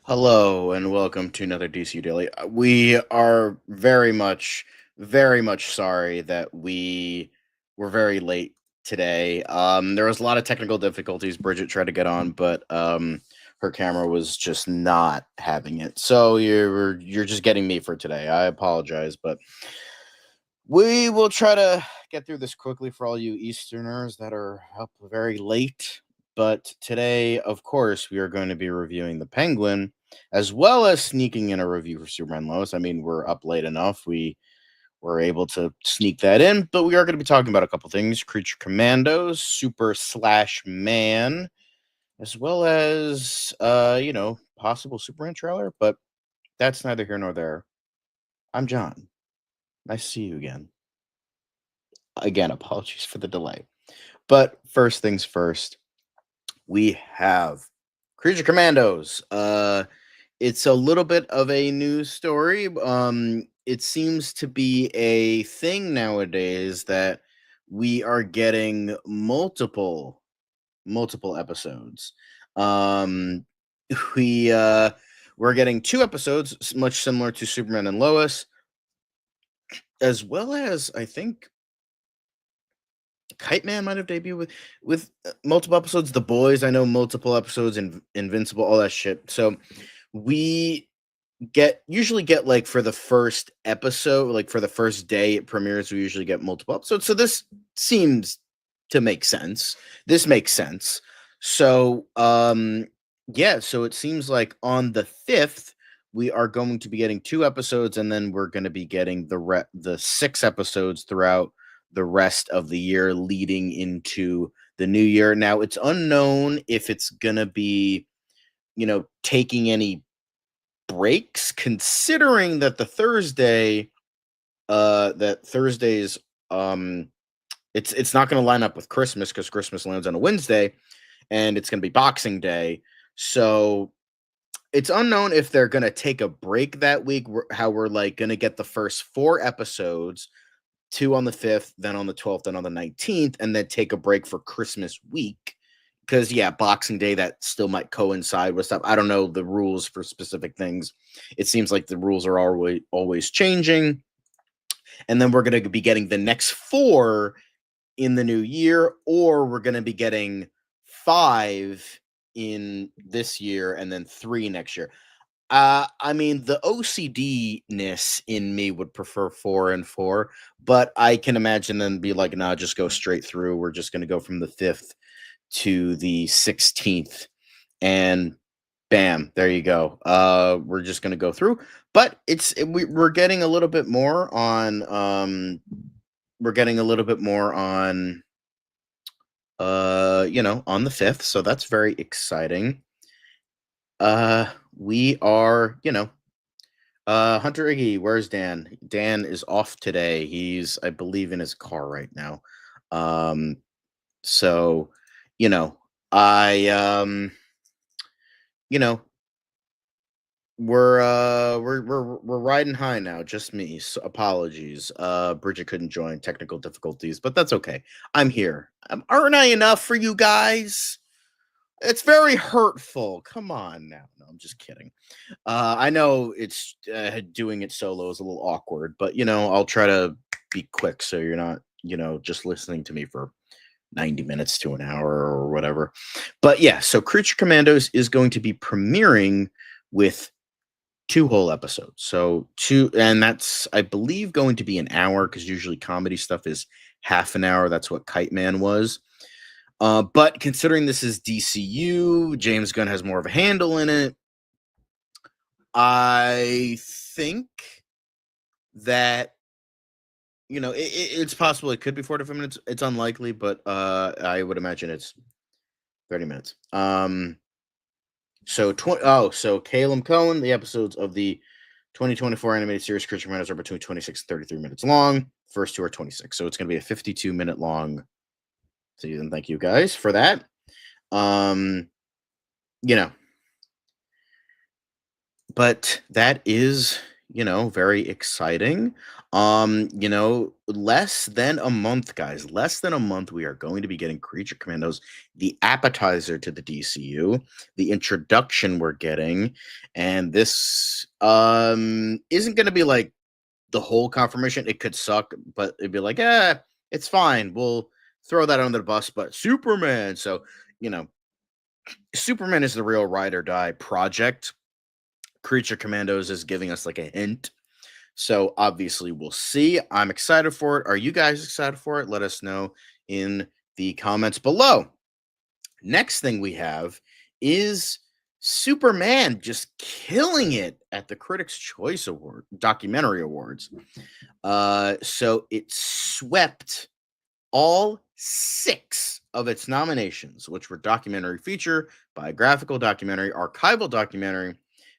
Hello and welcome to another DCU Daily. We are very much sorry that we were very late today. There was a lot of technical difficulties. Bridget tried to get on, but her camera was just not having it. So you're just getting me for today. I apologize, but we will try to get through this quickly for all you Easterners that are up very late. But today, of course, we are going to be reviewing The Penguin, as well as sneaking in a review for Superman Lois. I mean, we're up late enough. We were able to sneak that in, but we are going to be talking about a couple things: Creature Commandos, Super Slash Man, as well as possible Superman trailer. But that's neither here nor there. I'm John. Nice to see you again. Again, apologies for the delay. But first things first, we have Creature Commandos. It's a little bit of a news story. It seems to be a thing nowadays that we are getting multiple episodes. Um, we we're getting two episodes, much similar to Superman and Lois, as well as I think Kite Man might have debuted with multiple episodes. The Boys, I know multiple episodes, and Invincible, all that shit. So we usually get like for the first episode, like for the first day it premieres, we usually get multiple episodes. So this seems to make sense. This makes sense. So yeah, so it seems like on the 5th we are going to be getting two episodes, and then we're going to be getting the 6 episodes throughout the rest of the year leading into the new year. Now it's unknown if it's going to be, taking any breaks, considering that Thursdays it's not going to line up with Christmas because Christmas lands on a Wednesday and it's going to be Boxing Day. So it's unknown if they're going to take a break that week, how we're like going to get the first 4 episodes, 2 on the 5th, then on the 12th, then on the 19th, and then take a break for Christmas week. Because, yeah, Boxing Day, that still might coincide with stuff. I don't know the rules for specific things. It seems like the rules are always changing. And then we're going to be getting the next 4 in the new year, or we're going to be getting 5 in this year and then 3 next year. I mean, the OCD-ness in me would prefer 4 and 4, but I can imagine them be like, nah, just go straight through. We're just going to go from the 5th to the 16th, and bam, there you go. We're just going to go through, but we're getting a little bit more on, on the 5th, so that's very exciting. We are, Hunter Iggy, where's Dan? Dan is off today. He's, I believe, in his car right now. So, you know, I you know, we're riding high now, just me. So apologies. Bridget couldn't join, technical difficulties, but that's okay. I'm here. Aren't I enough for you guys? It's very hurtful. Come on now. No, I'm just kidding. I know it's doing it solo is a little awkward, but I'll try to be quick so you're not, just listening to me for 90 minutes to an hour or whatever. But yeah, so Creature Commandos is going to be premiering with 2 whole episodes. So and that's, I believe, going to be an hour because usually comedy stuff is half an hour. That's what Kite Man was. But considering this is DCU, James Gunn has more of a handle in it. I think that it's possible it could be 45 minutes. It's unlikely, but I would imagine it's 30 minutes. So Caleb Cohen, the episodes of the 2024 animated series Creature Commandos are between 26 and 33 minutes long. First 2 are 26, so it's going to be a 52-minute long season. Thank you guys for that. But that is very exciting. Less than a month, guys. Less than a month, we are going to be getting Creature Commandos, the appetizer to the DCU, the introduction we're getting, and this isn't going to be like the whole confirmation. It could suck, but it'd be like, it's fine. We'll throw that under the bus. But Superman, so you know, Superman is the real ride or die project. Creature Commandos is giving us like a hint. So obviously we'll see. I'm excited for it. Are you guys excited for it? Let us know in the comments below. Next thing we have is Superman just killing it at the Critics' Choice Award, Documentary Awards. So it swept all 6 of its nominations, which were documentary feature, biographical documentary, archival documentary,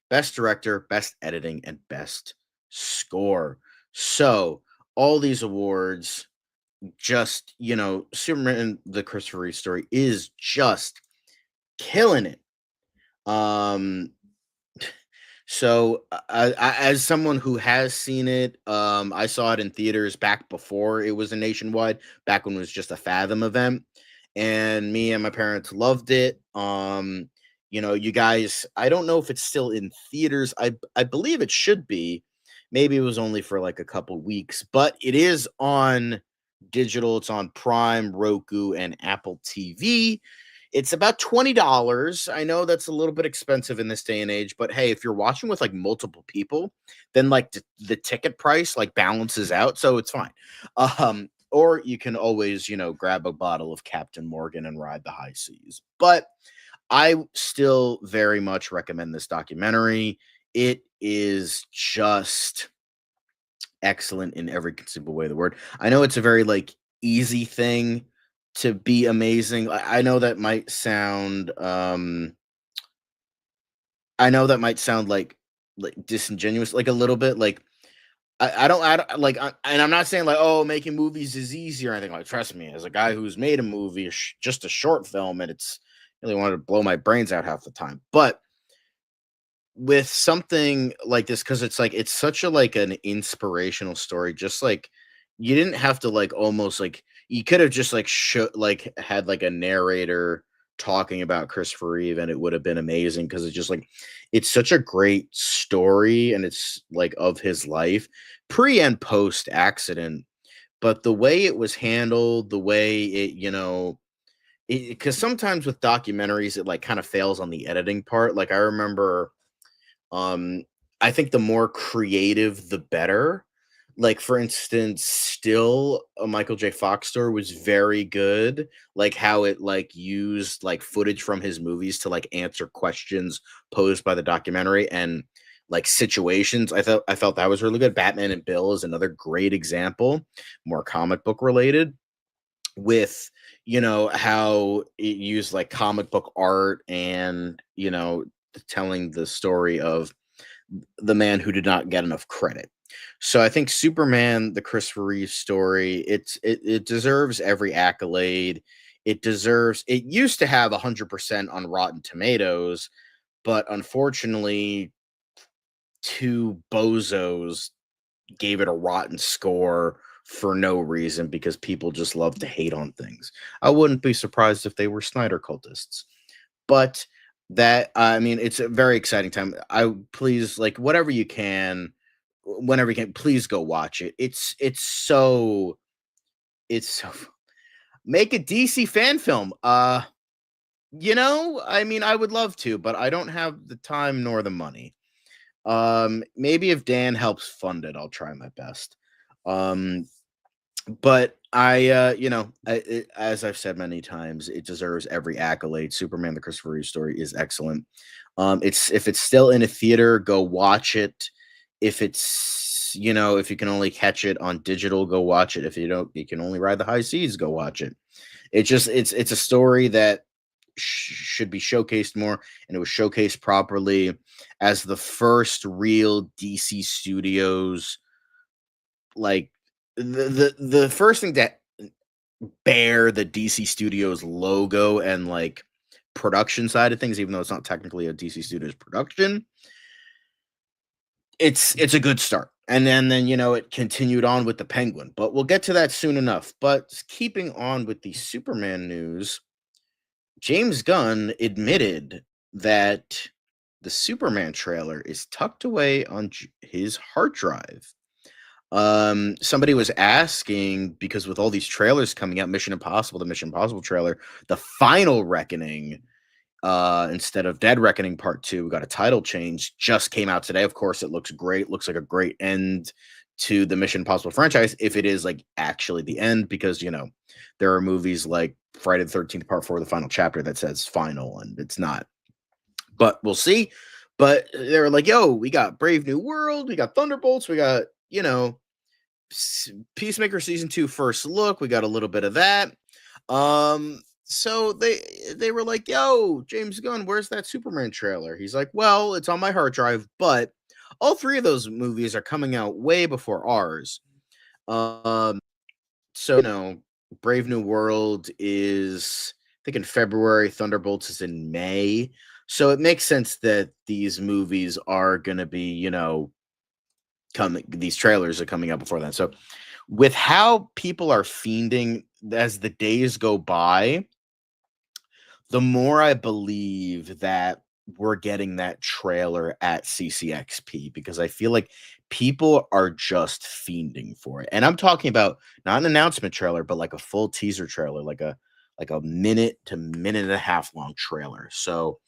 best director, best editing, and best score. So all these awards, just Superman, the Christopher Reeve story, is just killing it. So as someone who has seen it, I saw it in theaters back before it was a nationwide, back when it was just a Fathom event, and me and my parents loved it. You guys, I don't know if it's still in theaters. I believe it should be. Maybe it was only for like a couple weeks, but it is on digital. It's on Prime, Roku, and Apple TV. It's about $20. I know that's a little bit expensive in this day and age, but hey, if you're watching with like multiple people, then like the ticket price like balances out, so it's fine. Or you can always, grab a bottle of Captain Morgan and ride the high seas. But I still very much recommend this documentary. It is just excellent in every conceivable way of the word. I know it's a very like easy thing to be amazing. I know that might sound like disingenuous, like a little bit. Like I don't like, and I'm not saying like, oh, making movies is easy or anything. Like, trust me, as a guy who's made a movie, just a short film, and it's really wanted to blow my brains out half the time. But with something like this, because it's such a like an inspirational story, just like you didn't have to like almost like you could have just like had like a narrator talking about Christopher Reeve, and it would have been amazing, because it's just like it's such a great story, and it's like of his life pre and post accident. But the way it was handled, the way it, because sometimes with documentaries it like kind of fails on the editing part. Like I remember, um, I think the more creative, the better. Like, for instance, still a Michael J. Fox story was very good. Like how it like used like footage from his movies to like answer questions posed by the documentary, and like situations. I felt that was really good. Batman and Bill is another great example, more comic book related, with how it used like comic book art, and telling the story of the man who did not get enough credit. So I think Superman, the Christopher Reeve story, it deserves every accolade. It used to have 100% on Rotten Tomatoes, but unfortunately, 2 bozos gave it a rotten score for no reason, because people just love to hate on things. I wouldn't be surprised if they were Snyder cultists. But that, I mean, it's a very exciting time. I please, like, whatever you can, whenever you can, please go watch it. It's so make a DC fan film. I mean, I would love to, but I don't have the time nor the money. Maybe if Dan helps fund it, I'll try my best. Um, but as I've said many times, it deserves every accolade. Superman, the Christopher Reeve story, is excellent. If it's still in a theater, go watch it. If if you can only catch it on digital, go watch it. If you don't, you can only ride the high seas, go watch it. It's a story that should be showcased more, and it was showcased properly as the first real DC Studios, like the first thing that bear the DC Studios logo and like production side of things, even though it's not technically a DC Studios production. it's a good start. And then it continued on with the Penguin, but we'll get to that soon enough. But keeping on with the Superman news, James Gunn admitted that the Superman trailer is tucked away on his hard drive. Somebody was asking, because with all these trailers coming out, Mission Impossible, the Mission Impossible trailer, the Final Reckoning, instead of Dead Reckoning Part 2, we got a title change, just came out today. Of course, it looks great. Looks like a great end to the Mission Impossible franchise, if it is like actually the end, because there are movies like Friday the 13th Part 4, the final chapter, that says final, and it's not. But we'll see. But they were like, yo, we got Brave New World, we got Thunderbolts, we got, Peacemaker season 2 first look. We got a little bit of that. So they were like, yo, James Gunn, where's that Superman trailer? He's like, well, it's on my hard drive, but all three of those movies are coming out way before ours. So Brave New World is, I think, in February. Thunderbolts is in May. So it makes sense that these movies are gonna be, coming. These trailers are coming out before then. So with how people are fiending as the days go by, the more I believe that we're getting that trailer at CCXP, because I feel like people are just fiending for it. And I'm talking about not an announcement trailer, but like a full teaser trailer, like a minute to minute and a half long trailer. So,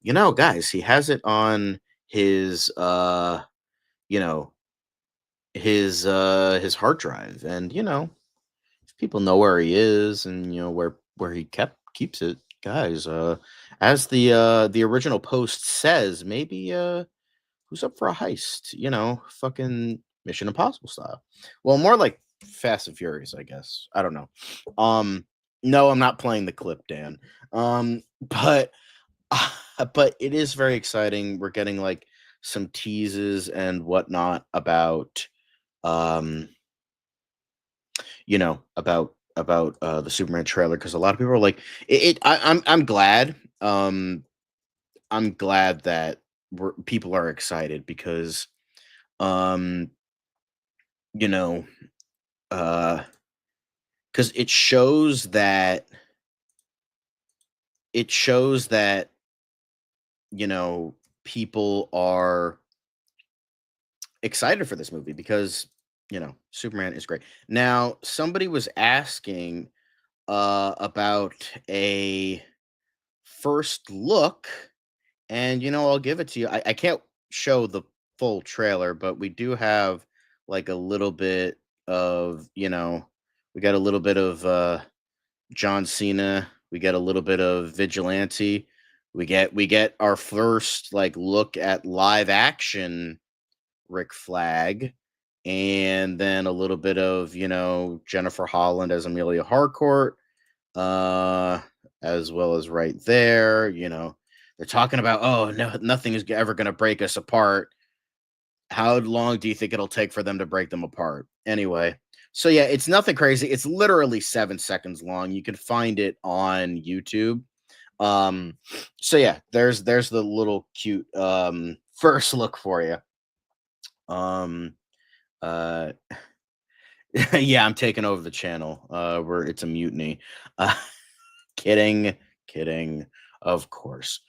guys, he has it on his you know, his hard drive, and if people know where he is, and where he keeps it, guys, as the original post says, maybe who's up for a heist, fucking Mission Impossible style. Well, more like Fast and Furious, I guess. I don't know. No, I'm not playing the clip, Dan. But but it is very exciting. We're getting like some teases and whatnot about um about the Superman trailer, because a lot of people are like I'm glad. I'm glad that people are excited, because um you know uh because it shows that you know people are excited for this movie, because Superman is great. Now, somebody was asking about a first look, and I'll give it to you. I can't show the full trailer, but we do have like a little bit of, we got a little bit of John Cena, we get a little bit of Vigilante, we get our first like look at live action Rick Flag, and then a little bit of, Jennifer Holland as Amelia Harcourt, uh, as well as right there, they're talking about, oh, no, nothing is ever going to break us apart. How long do you think it'll take for them to break them apart? Anyway, so yeah, it's nothing crazy. It's literally 7 seconds long. You can find it on YouTube. Um, so yeah, there's the little cute first look for you. Um, uh, yeah, I'm taking over the channel. Where it's a mutiny. Uh, kidding, kidding, of course.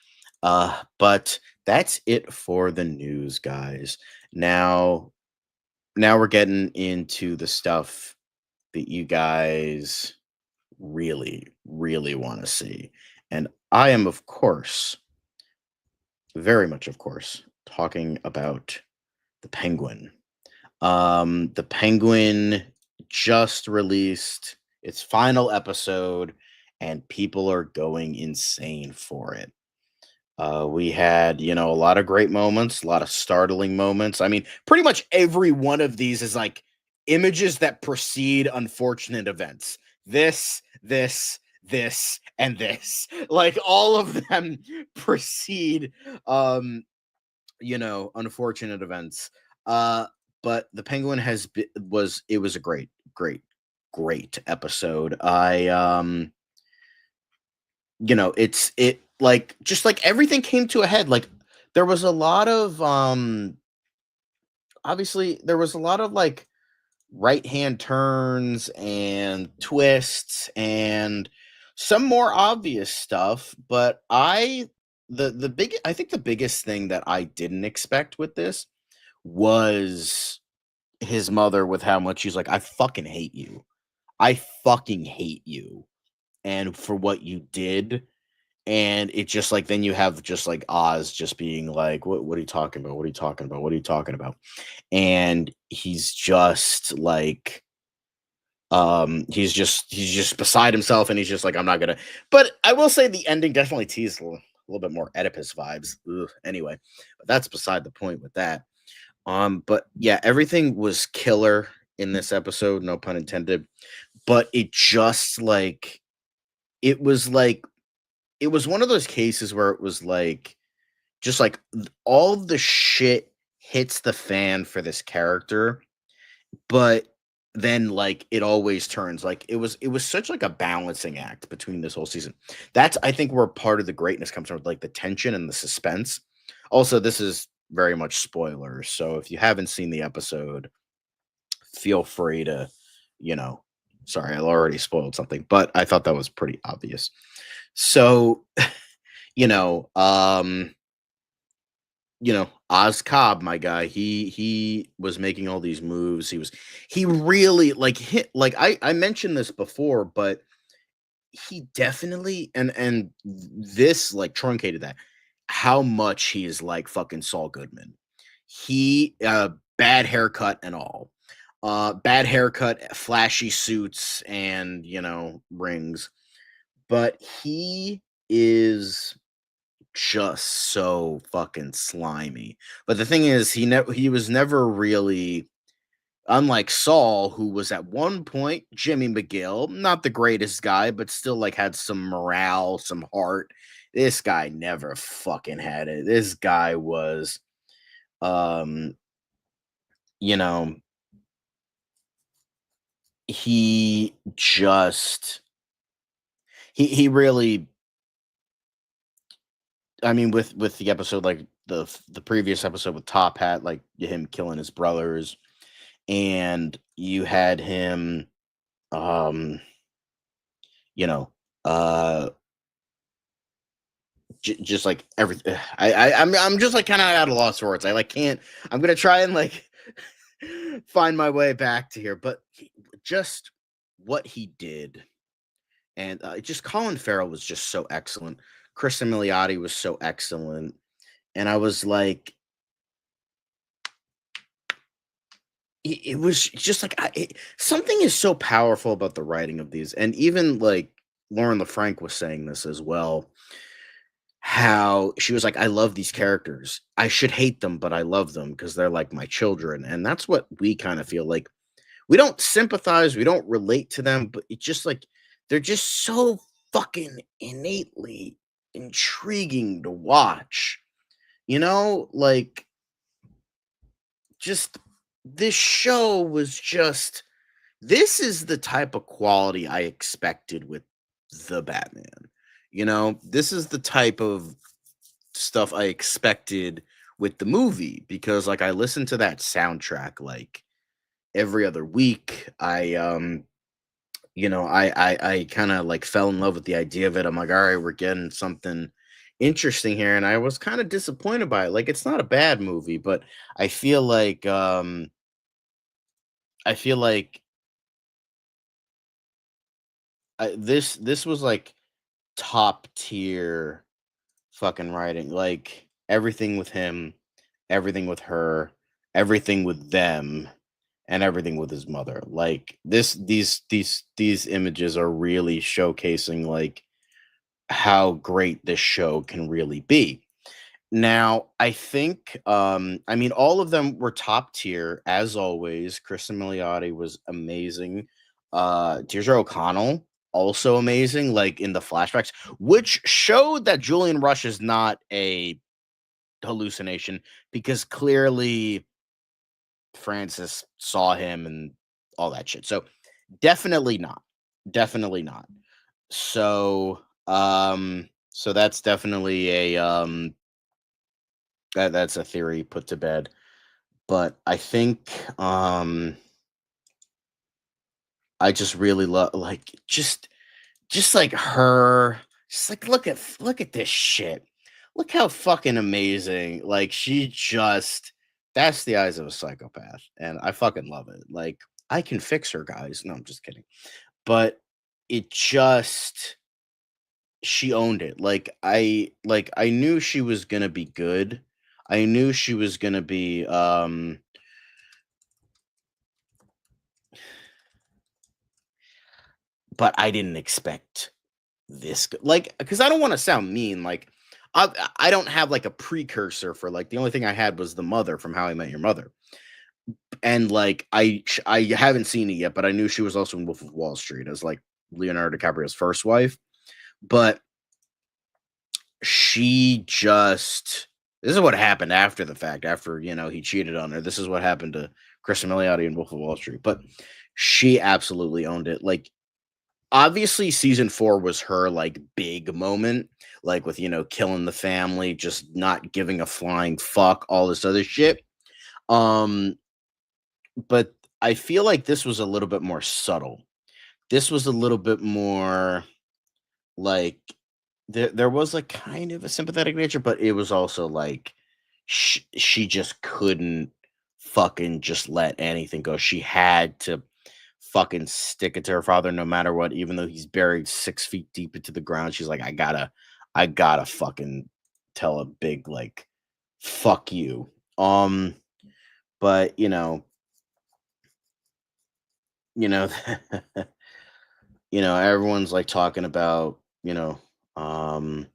But that's it for the news, guys. Now, now we're getting into the stuff that you guys really, really want to see. And I am, of course, very much, of course, talking about the Penguin. The Penguin just released its final episode, and people are going insane for it. We had, a lot of great moments, a lot of startling moments. I mean, pretty much every one of these is like images that precede unfortunate events. This, and this. Like all of them precede unfortunate events. Uh, but the Penguin was a great, great, great episode. It like just like everything came to a head. Like there was a lot of obviously there was a lot of like right hand turns and twists and some more obvious stuff, but the big I think the biggest thing that I didn't expect with this was his mother, with how much she's like, I fucking hate you. I fucking hate you and for what you did. And it's just like then you have just like Oz just being like, what are you talking about? What are you talking about? What are you talking about? And he's just like he's just beside himself, and he's just like, I'm not gonna. But I will say the ending definitely teased a little bit more Oedipus vibes. Ugh, anyway, but that's beside the point with that. But yeah, everything was killer in this episode, no pun intended. But it was like it was one of those cases where it was like just like all the shit hits the fan for this character, but then like it always turns like it was such like a balancing act between this whole season. That's I think where part of the greatness comes from, like the tension and the suspense. Also, this is very much spoilers, so if you haven't seen the episode, feel free to, you know, sorry, I already spoiled something, but I thought that was pretty obvious. So, you know, um, Oz Cobb, my guy, he was making all these moves. He really like hit like I mentioned this before, but he definitely and this like truncated that how much he is like fucking Saul Goodman. He bad haircut and all. Bad haircut, flashy suits and, rings. But he is just so fucking slimy. But the thing is, he was never really, unlike Saul, who was at one point Jimmy McGill, not the greatest guy, but still like had some morale, some heart. This guy never fucking had it. This guy was, um, you know, he just he really, I mean, with the episode, like the previous episode with Top Hat, like him killing his brothers, and you had him, um, you know, uh, just like everything. I'm just like kind of at a loss for words. I like can't. I'm gonna try and like find my way back to here, but just what he did, and just Colin Farrell was just so excellent. Kristen Milioti was so excellent, and I was like, it was just like something is so powerful about the writing of these, and even like Lauren LaFranc was saying this as well. How she was like, I love these characters. I should hate them, but I love them because they're like my children, and that's what we kind of feel like. We don't sympathize, we don't relate to them, but it's just like they're just so fucking innately intriguing to watch. Like just this show was just this is the type of quality I expected with the Batman. This is the type of stuff I expected with the movie because like I listened to that soundtrack like every other week. I kind of like fell in love with the idea of it. I'm like, all right, we're getting something interesting here, and I was kind of disappointed by it. Like, it's not a bad movie, but I feel like I feel like this was like top tier fucking writing. Like everything with him, everything with her, everything with them, and everything with his mother. Like these images are really showcasing like how great this show can really be. Now, I think, I mean, all of them were top tier as always. Kristen Milioti was amazing. Deirdre O'Connell also amazing, like in the flashbacks, which showed that Julian Rush is not a hallucination because clearly Francis saw him and all that shit. So definitely not. Definitely not. So that's definitely a that's a theory put to bed. but I think I just really love like just like her just like look at this shit. Look how fucking amazing. Like she just that's the eyes of a psychopath and I fucking love it. Like I can fix her guys. No, I'm just kidding. But it just she owned it. Like I knew she was going to be good. I knew she was going to be but I didn't expect this good. Like because I don't want to sound mean like I don't have like a precursor for like the only thing I had was the mother from How I Met Your Mother. And like I haven't seen it yet, but I knew she was also in Wolf of Wall Street as like Leonardo DiCaprio's first wife. But she just this is what happened after the fact, after he cheated on her. This is what happened to Kristen Milioti in Wolf of Wall Street. But she absolutely owned it. Like obviously season 4 was her like big moment, like with killing the family, just not giving a flying fuck, all this other shit. Um, but I feel like this was a little bit more subtle. This was a little bit more like there was like kind of a sympathetic nature, but it was also like she just couldn't fucking just let anything go. She had to fucking stick it to her father no matter what, even though he's buried 6 feet deep into the ground. She's like, I gotta fucking tell a big like fuck you. But you know, everyone's like talking about, um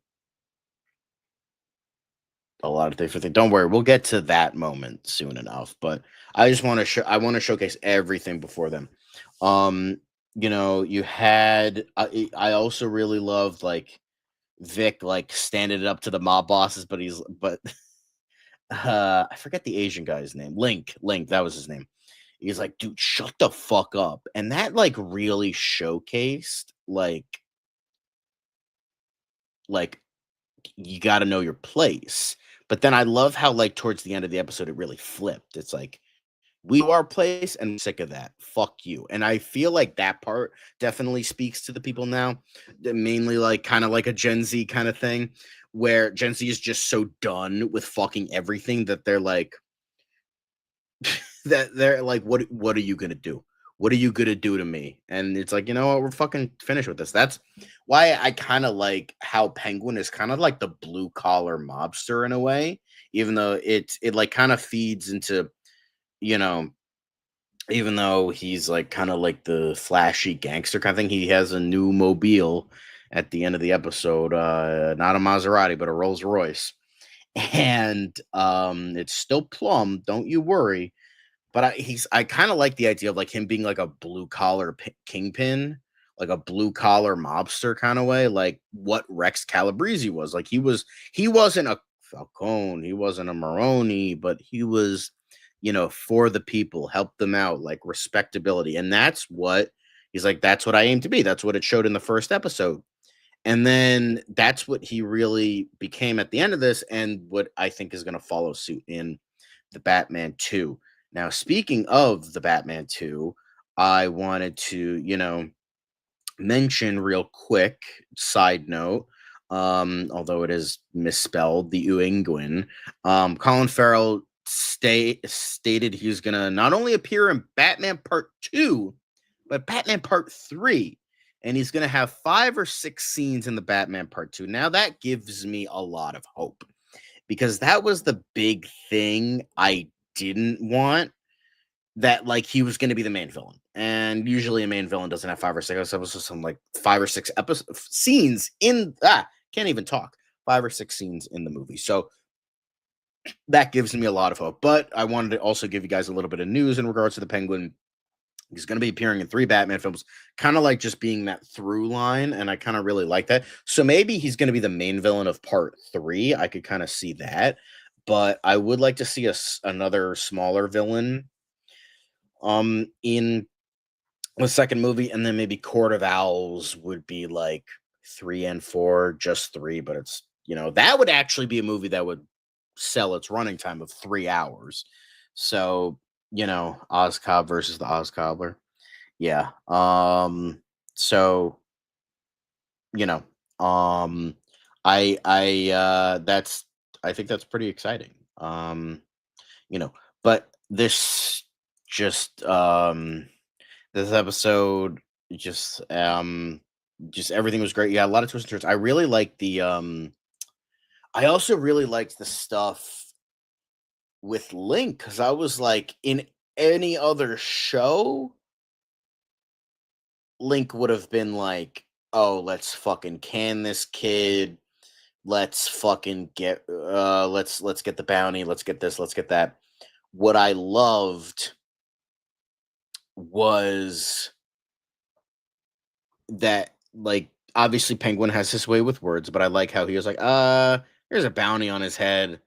a lot of different things. Don't worry, we'll get to that moment soon enough. But I just want to I want to showcase everything before them. Um, you had I also really loved like Vic like standing it up to the mob bosses, but I forget the Asian guy's name. Link, that was his name. He's like, dude, shut the fuck up. And that like really showcased like you got to know your place. But then I love how like towards the end of the episode it really flipped. It's like we are our place and I'm sick of that. Fuck you. And I feel like that part definitely speaks to the people now. Mainly like kind of like a Gen Z kind of thing where Gen Z is just so done with fucking everything that they're like what are you going to do? What are you going to do to me? And it's like, you know what? We're fucking finished with this. That's why I kind of like how Penguin is kind of like the blue collar mobster in a way, even though it like kind of feeds into, you know, even though he's like kind of like the flashy gangster kind of thing, he has a new mobile at the end of the episode, not a Maserati, but a Rolls Royce. And it's still plum, don't you worry. But I kind of like the idea of like him being like a blue collar kingpin, like a blue collar mobster kind of way, like what Rex Calabrese was. Like he wasn't a Falcone, he wasn't a Maroni, but he was, for the people, help them out, like respectability. And that's what he's like, that's what I aim to be. That's what it showed in the first episode. And then that's what he really became at the end of this, and what I think is going to follow suit in the Batman 2. Now, speaking of the Batman 2, I wanted to, mention real quick, side note, although it is misspelled, the Uingwin. Colin Farrell stated he was going to not only appear in Batman Part 2, but Batman Part 3. And he's going to have 5 or 6 scenes in the Batman Part 2. Now, that gives me a lot of hope because that was the big thing I didn't want, that like he was going to be the main villain, and usually a main villain doesn't have 5 or 6 episodes. Some like 5 or 6 episodes scenes in can't even talk 5 or 6 scenes in the movie. So that gives me a lot of hope. But I wanted to also give you guys a little bit of news in regards to the Penguin. He's going to be appearing in 3 Batman films, kind of like just being that through line, and I kind of really like that. So maybe he's going to be the main villain of Part 3. I could kind of see that, but I would like to see another smaller villain in the second movie, and then maybe Court of Owls would be like 3 and 4, just 3, but that would actually be a movie that would sell its running time of 3 hours. So, Ozcob versus the Ozcobbler. Yeah. So, you know, um that's I think that's pretty exciting. You know, but just this episode just everything was great. Yeah, a lot of twists and turns. I really like the I also really liked the stuff with Link because I was like, in any other show, Link would have been like, "Oh, let's fucking can this kid. Let's fucking get let's get the bounty. Let's get this. Let's get that." What I loved was that, like, obviously Penguin has his way with words, but I like how he was like, here's a bounty on his head.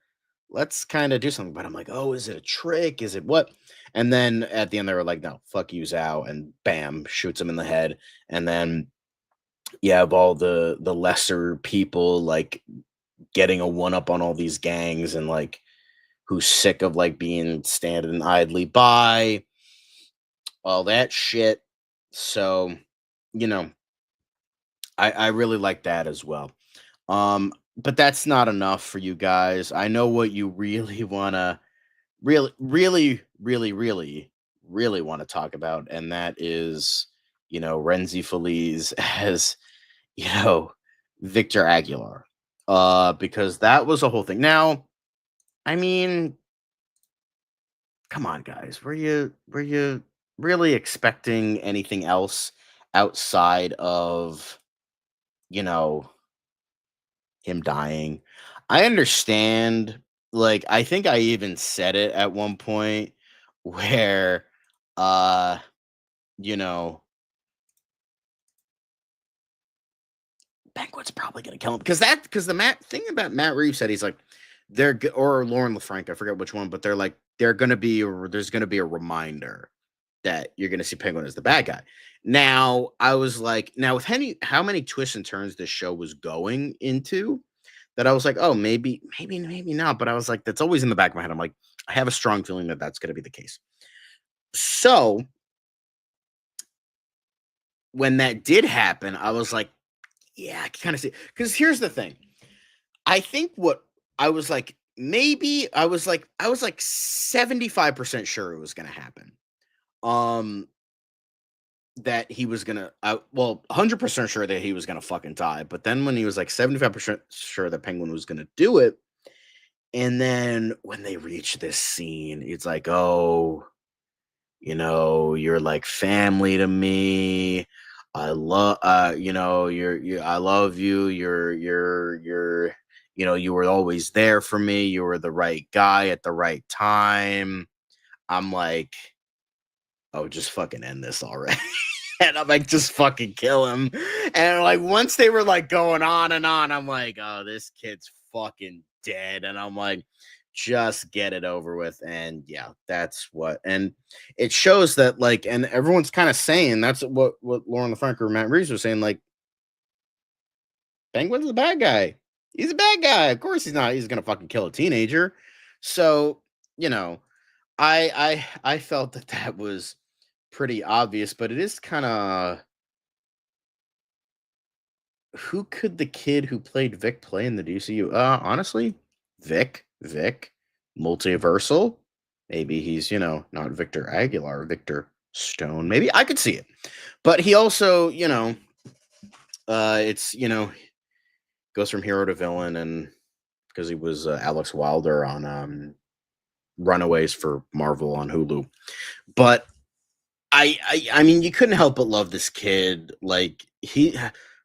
Let's kind of do something." But I'm like, oh, is it a trick? Is it what? And then at the end, they were like, no, fuck you, Zhao, and bam, shoots him in the head. And then you have all the lesser people like getting a one up on all these gangs and like who's sick of like being standing idly by, all that shit. So, you know, I really like that as well. But that's not enough for you guys. I know what you really wanna really want to talk about, and that is, Renzi Feliz as, you know, Victor Aguilar. Because that was a whole thing. Now, I mean, come on, guys. Were you really expecting anything else outside of, you know, him dying? I understand. Like, I think I even said it at one point where, uh, you know, Penguin's probably gonna kill him because the Matt thing about Matt Reeves said he's like or Lauren LaFranc, I forget which one, but they're like there's gonna be a reminder that you're gonna see Penguin as the bad guy. Now I was like, now with how many twists and turns this show was going into, that I was like, oh, maybe not. But I was like, that's always in the back of my head. I'm like, I have a strong feeling that that's gonna be the case. So when that did happen, I was like, yeah, I can kind of see. Because here's the thing. I think what I was like, maybe I was like 75% sure it was gonna happen. Um, that he was gonna well, 100% sure that he was gonna fucking die. But then when he was like 75% sure that Penguin was gonna do it, and then when they reach this scene, it's like, oh, you're like family to me. I love you. You were always there for me. You were the right guy at the right time. I'm like, oh, just fucking end this already. And I'm like, just fucking kill him. And like, once they were like going on and on, I'm like, oh, this kid's fucking dead. And I'm like, just get it over with. And yeah, that's what. And it shows that, like, and everyone's kind of saying that's what Lauren LaFranc or Matt Reeves was saying. Like, Penguin's a bad guy. He's a bad guy. Of course, he's not. He's gonna fucking kill a teenager. So, you know, I felt that that was pretty obvious, but it is kind of, who could the kid who played Vic play in the DCU? Honestly, Vic, multiversal. Maybe he's, not Victor Aguilar, Victor Stone. Maybe I could see it. But he also, it's, goes from hero to villain, and because he was Alex Wilder on Runaways for Marvel on Hulu. But I mean, you couldn't help but love this kid. Like,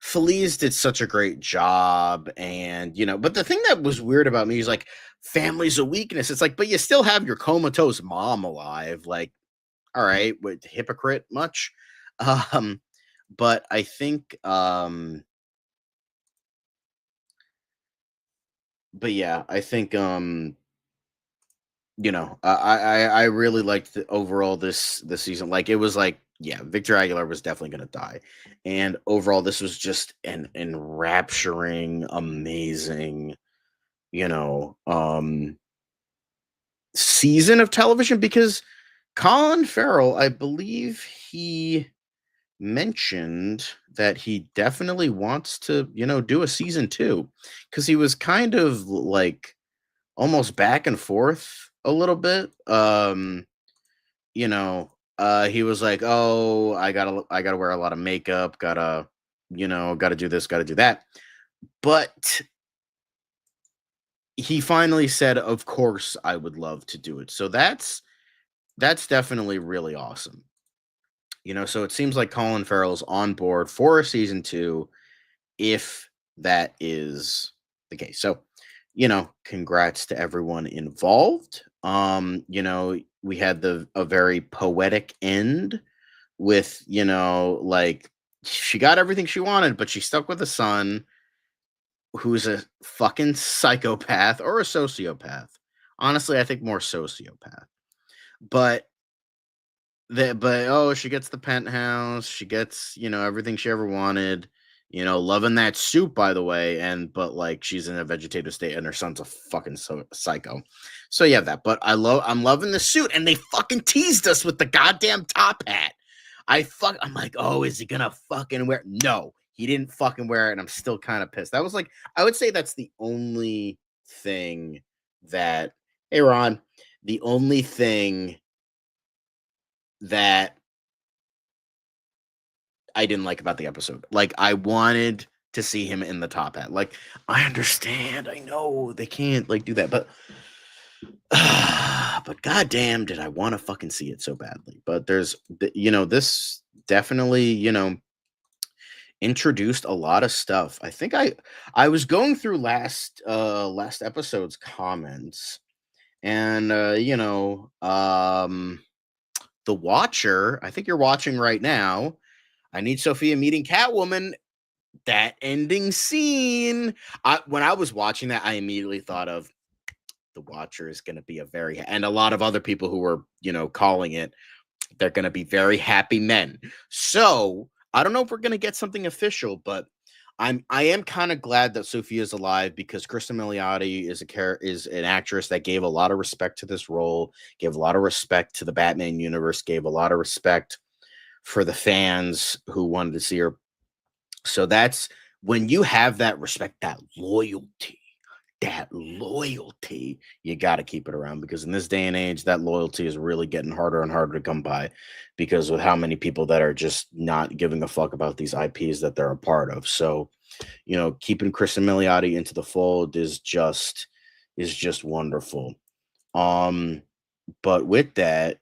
Feliz did such a great job, and but the thing that was weird about me is like, family's a weakness. It's like, but you still have your comatose mom alive. Like, all right, with hypocrite much? Um, but I think, but yeah, I think, I really liked the overall this season. Like, it was like, yeah, Victor Aguilar was definitely gonna die. And overall, this was just an enrapturing, amazing, you know, um, season of television, because Colin Farrell, I believe he mentioned that he definitely wants to, do a season 2, because he was kind of like almost back and forth a little bit. You know, he was like, "Oh, I gotta wear a lot of makeup, gotta do this, gotta do that." But he finally said, "Of course, I would love to do it." So that's definitely really awesome. So it seems like Colin Farrell's on board for a season 2, if that is the case. So, congrats to everyone involved. We had the a very poetic end with, like, she got everything she wanted, but she stuck with a son who's a fucking psychopath or a sociopath. Honestly, I think more sociopath. But she gets the penthouse, she gets, everything she ever wanted, loving that soup, by the way, but like she's in a vegetative state and her son's a fucking psycho. So you have that. But I'm loving the suit, and they fucking teased us with the goddamn top hat. I'm like, oh, is he gonna fucking wear? No, he didn't fucking wear it, and I'm still kind of pissed. That was like, I would say that's the only thing that, hey Ron, the only thing that I didn't like about the episode. Like, I wanted to see him in the top hat. Like, I understand, I know they can't like do that, but but goddamn, did I want to fucking see it so badly. But this definitely, introduced a lot of stuff. I think I was going through last episode's comments, and the Watcher, I think you're watching right now. I Need Sophia Meeting Catwoman. That ending scene. When I was watching that, I immediately thought of the Watcher is going to be and a lot of other people who were, calling it, they're going to be very happy men. So I don't know if we're going to get something official, but I am kind of glad that Sophia's alive, because Kristen Milioti is an actress that gave a lot of respect to this role, gave a lot of respect to the Batman universe, gave a lot of respect for the fans who wanted to see her. So that's when you have that respect, that loyalty, you got to keep it around, because in this day and age, that loyalty is really getting harder and harder to come by, because with how many people that are just not giving a fuck about these IPs that they're a part of. So, keeping Kristen Milioti into the fold is just wonderful. But with that,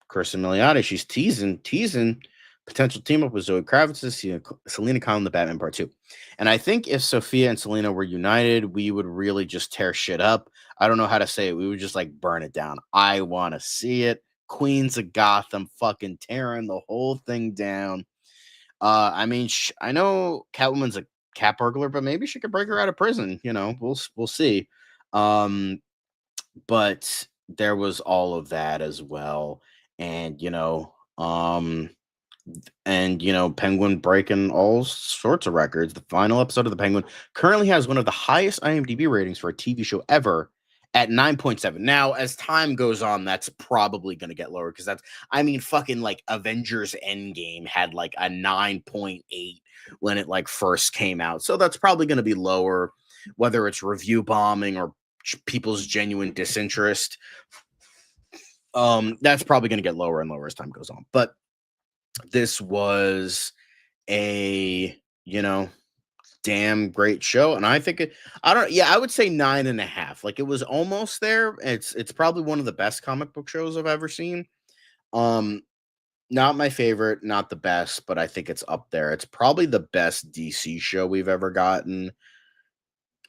Kristen Milioti, she's teasing potential team up with Zoe Kravitz, Selena Kyle in the Batman Part 2. And I think if Sophia and Selena were united, we would really just tear shit up. I don't know how to say it. We would just like burn it down. I want to see it. Queens of Gotham fucking tearing the whole thing down. I mean, I know Catwoman's a cat burglar, but maybe she could break her out of prison. We'll see. But there was all of that as well. And, Penguin breaking all sorts of records. The final episode of The Penguin currently has one of the highest IMDb ratings for a TV show ever at 9.7. Now, as time goes on, that's probably going to get lower, because fucking like Avengers Endgame had like a 9.8 when it like first came out. So that's probably going to be lower, whether it's review bombing or people's genuine disinterest. That's probably going to get lower and lower as time goes on. But this was a damn great show, and I think I would say 9.5. Like, it was almost there. It's probably one of the best comic book shows I've ever seen. Not my favorite, not the best, but I think it's up there. It's probably the best DC show we've ever gotten,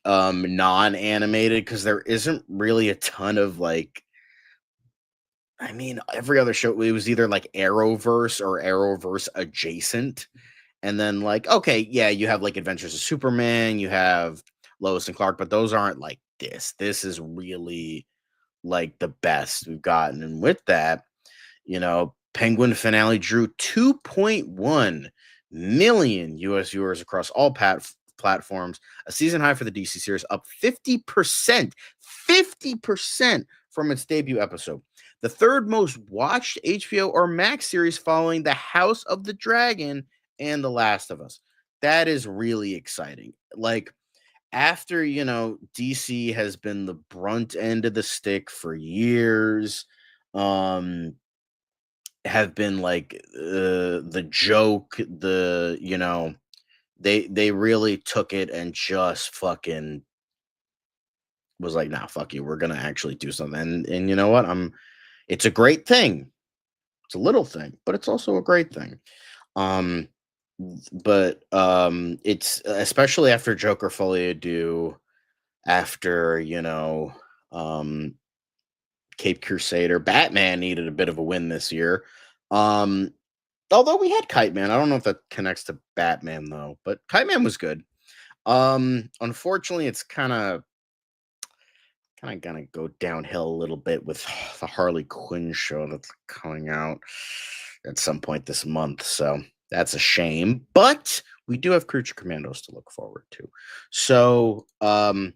non-animated, because there isn't really a ton of like, every other show, it was either like Arrowverse or Arrowverse adjacent. And then, like, okay, yeah, you have like Adventures of Superman, you have Lois and Clark, but those aren't like this. This is really like the best we've gotten. And with that, Penguin finale drew 2.1 million US viewers across all platforms, a season high for the DC series, up 50%, 50% from its debut episode. The third most watched HBO or Max series following The House of the Dragon and The Last of Us. That is really exciting. Like, after, DC has been the brunt end of the stick for years, um, have been like the joke, they really took it and just fucking was like, nah, fuck you, we're gonna actually do something. And you know what? It's a great thing. It's a little thing, but it's also a great thing. Um, but it's especially after Joker Folia do, after um Cape Crusader, Batman needed a bit of a win this year. Um, Although we had Kite Man. I don't know if that connects to Batman though, but Kite Man was good. Unfortunately, it's kind of gonna go downhill a little bit with the Harley Quinn show that's coming out at some point this month. So that's a shame. But we do have Creature Commandos to look forward to. So I'm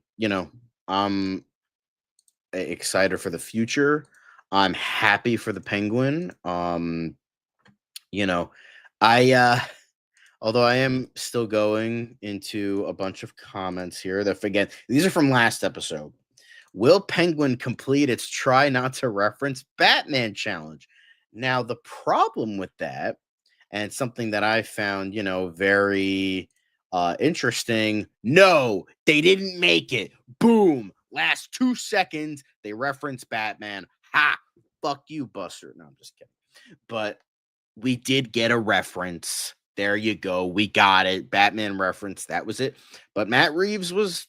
excited for the future. I'm happy for the Penguin. You know, I although I am still going into a bunch of comments here that again, these are from last episode. Will Penguin complete its try not to reference Batman challenge? Now, the problem with that, and something that I found, very interesting. No, they didn't make it. Boom. Last 2 seconds, they reference Batman. Ha! Fuck you, Buster. No, I'm just kidding. But we did get a reference. There you go. We got it. Batman reference. That was it. But Matt Reeves was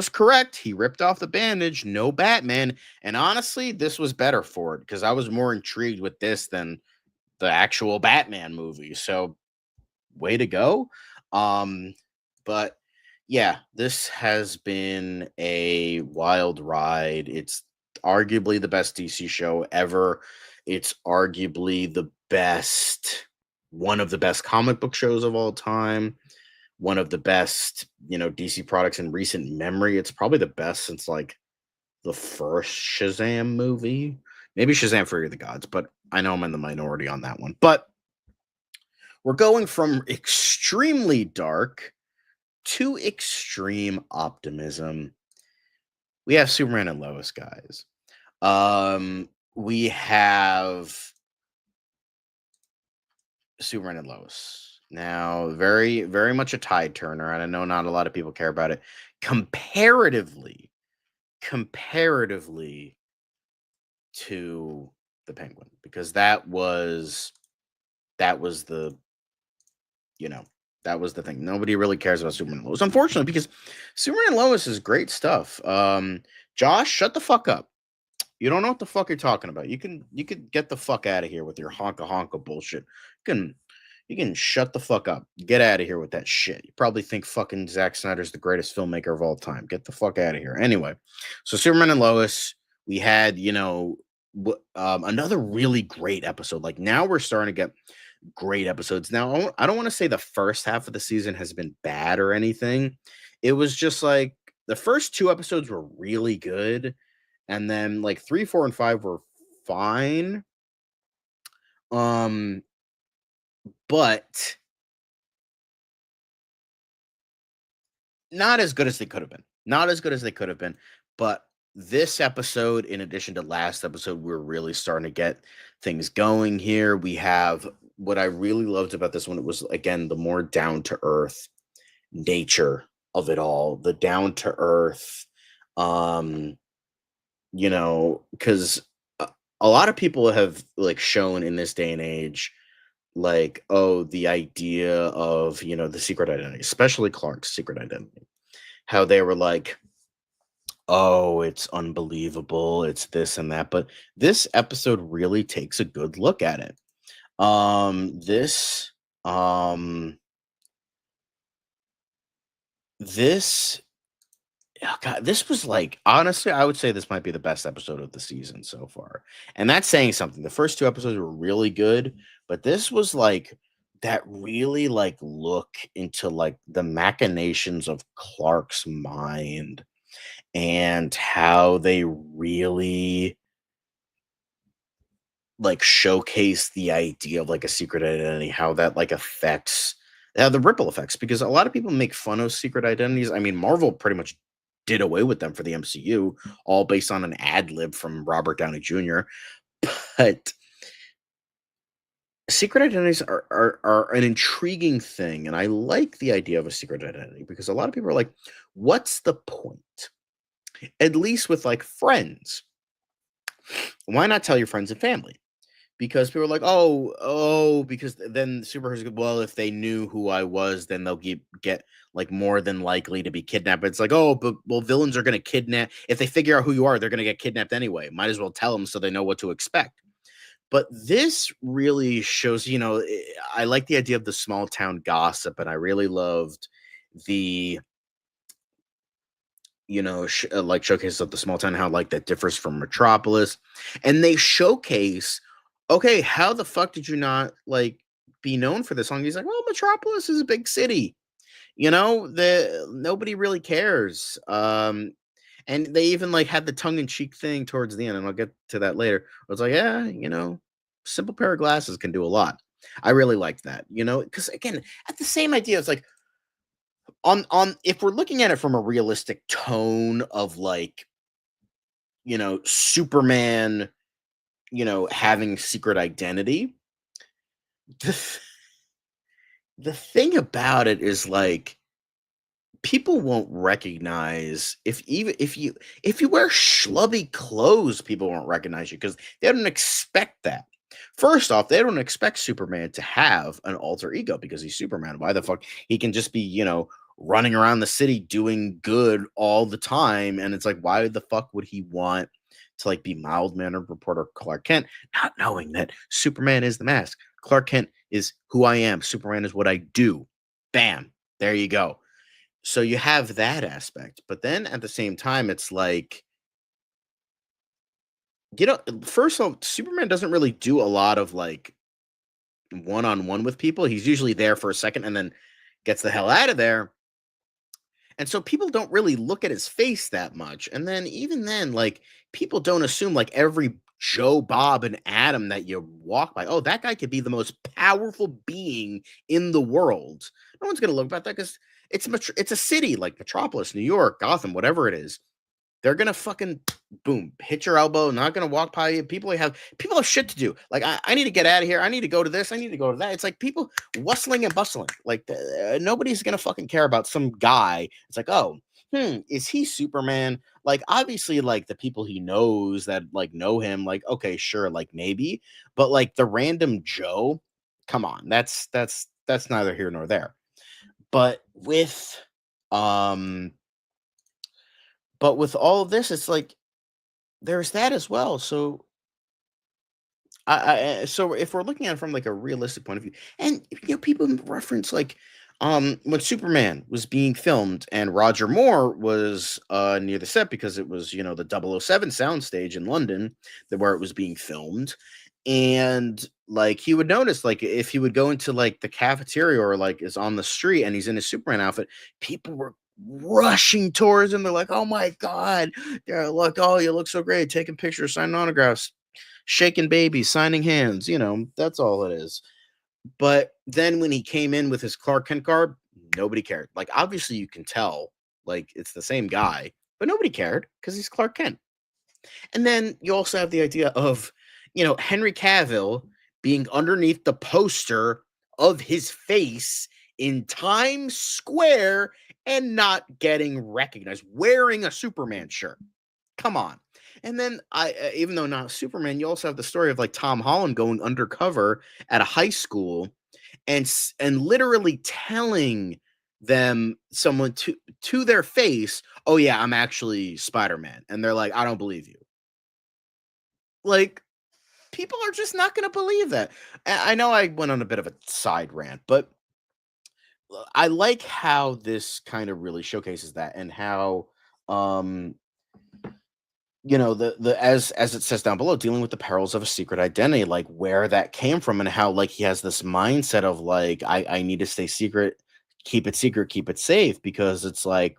correct. He ripped off the bandage. No Batman. And honestly, this was better for it because I was more intrigued with this than the actual Batman movie. So way to go. But yeah, this has been a wild ride. It's arguably the best DC show ever. It's arguably one of the best comic book shows of all time. One of the best, DC products in recent memory. It's probably the best since like the first Shazam movie. Maybe Shazam Fury of the Gods, but I know I'm in the minority on that one. But we're going from extremely dark to extreme optimism. We have Superman and Lois, guys. We have Superman and Lois. Now, very, very much a tide turner, and I know not a lot of people care about it. Comparatively to the Penguin, because that was the that was the thing. Nobody really cares about Superman and Lois, unfortunately, because Superman and Lois is great stuff. Josh, shut the fuck up. You don't know what the fuck you're talking about. You can get the fuck out of here with your honka bullshit. You can shut the fuck up. Get out of here with that shit. You probably think fucking Zack Snyder's the greatest filmmaker of all time. Get the fuck out of here. Anyway, so Superman and Lois, we had, another really great episode. Like now we're starting to get great episodes. Now, I don't want to say the first half of the season has been bad or anything. It was just like the first 2 episodes were really good. And then like 3, 4, and 5 were fine. But not as good as they could have been. Not as good as they could have been. But this episode, in addition to last episode, we're really starting to get things going here. We have what I really loved about this one. It was, again, the more down to earth nature of it all. The down to earth, because a lot of people have like shown in this day and age, like, oh, the idea of, the secret identity, especially Clark's secret identity, how they were like, oh, it's unbelievable, it's this and that. But this episode really takes a good look at it. This oh God, this was like, honestly, I would say this might be the best episode of the season so far. And that's saying something. The first 2 episodes were really good, but this was like that really like look into like the machinations of Clark's mind and how they really like showcase the idea of like a secret identity, how that like affects the ripple effects. Because a lot of people make fun of secret identities. I mean, Marvel pretty much did away with them for the MCU, all based on an ad lib from Robert Downey Jr. But secret identities are an intriguing thing, and I like the idea of a secret identity because a lot of people are like, "What's the point?" At least with like friends, why not tell your friends and family? Because people are like, because then superheroes go, well, if they knew who I was, then they'll get like more than likely to be kidnapped. It's like, oh, but well, villains are going to kidnap. If they figure out who you are, they're going to get kidnapped anyway. Might as well tell them so they know what to expect. But this really shows, I like the idea of the small town gossip, and I really loved the like showcases of the small town, how like that differs from Metropolis, and they showcase, okay, how the fuck did you not like be known for this song? He's like, well, Metropolis is a big city, the nobody really cares. And they even like had the tongue-in-cheek thing towards the end, and I'll get to that later. I was like, yeah, simple pair of glasses can do a lot. I really liked that, because again, at the same idea, it's like on if we're looking at it from a realistic tone of like, Superman, having secret identity, the, th- the thing about it is like people won't recognize if you wear schlubby clothes, people won't recognize you because they don't expect that. First off, they don't expect Superman to have an alter ego because he's Superman. Why the fuck he can just be, running around the city doing good all the time? And it's like, why the fuck would he want to like be mild mannered reporter Clark Kent, not knowing that Superman is the mask? Clark Kent is who I am. Superman is what I do. Bam. There you go. So you have that aspect, but then at the same time, it's like, first of all, Superman doesn't really do a lot of like one on one with people. He's usually there for a second and then gets the hell out of there. And so people don't really look at his face that much. And then even then, like people don't assume like every Joe, Bob, and Adam that you walk by, oh, that guy could be the most powerful being in the world. No one's gonna look about that because it's a city like Metropolis, New York, Gotham, whatever it is. They're gonna fucking boom, hit your elbow, not gonna walk by you. People have shit to do. Like, I need to get out of here. I need to go to this. I need to go to that. It's like people wustling and bustling. Like nobody's gonna fucking care about some guy. It's like, oh, is he Superman? Like, obviously, like the people he knows that like know him, like, okay, sure, like maybe, but like the random Joe, come on, that's neither here nor there. But um with all of this, it's like there's that as well. So so if we're looking at it from like a realistic point of view, and people reference like when Superman was being filmed and Roger Moore was near the set because it was the 007 soundstage in London where it was being filmed. And like he would notice, like if he would go into like the cafeteria or like is on the street and he's in his Superman outfit, people were rushing towards him. They're like, "Oh my god, yeah, look, oh, you look so great, taking pictures, signing autographs, shaking babies, signing hands." That's all it is. But then when he came in with his Clark Kent garb, nobody cared. Like obviously you can tell, like it's the same guy, but nobody cared because he's Clark Kent. And then you also have the idea of, Henry Cavill being underneath the poster of his face in Times Square and not getting recognized, wearing a Superman shirt. Come on. And then even though not Superman, you also have the story of like Tom Holland going undercover at a high school and literally telling them someone to their face, "Oh yeah, I'm actually Spider-Man." And they're like, "I don't believe you." Like people are just not going to believe that. I know I went on a bit of a side rant, but I like how this kind of really showcases that and how um the as it says down below, dealing with the perils of a secret identity, like where that came from and how like he has this mindset of like I need to stay secret, keep it safe because it's like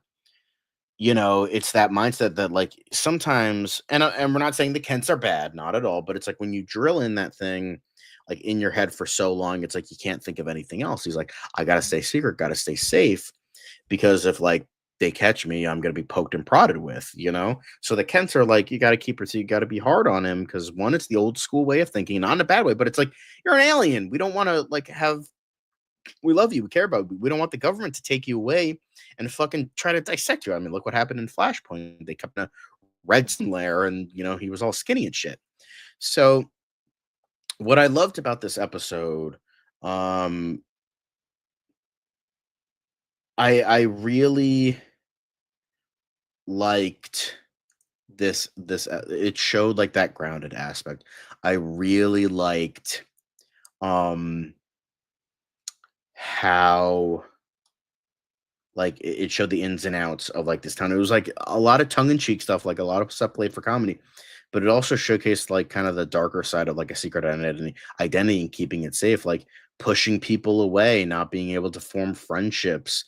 it's that mindset that like sometimes, and we're not saying the Kents are bad, not at all, but it's like when you drill in that thing like in your head for so long, it's like you can't think of anything else. He's like, I gotta stay secret, gotta stay safe, because if like they catch me, I'm gonna be poked and prodded with. So the Kents are like, you gotta keep it, so you gotta be hard on him because one, it's the old school way of thinking, not in a bad way, but it's like you're an alien. We don't want to like have we love you, we care about you. We don't want the government to take you away and fucking try to dissect you. I mean, look what happened in Flashpoint. They kept in a Redson lair and he was all skinny and shit. So what I loved about this episode, um, I really liked this it showed like that grounded aspect. I really liked um how like it showed the ins and outs of like this town. It was like a lot of tongue in cheek stuff, like a lot of stuff played for comedy, but it also showcased like kind of the darker side of like a secret identity and keeping it safe, like pushing people away, not being able to form friendships,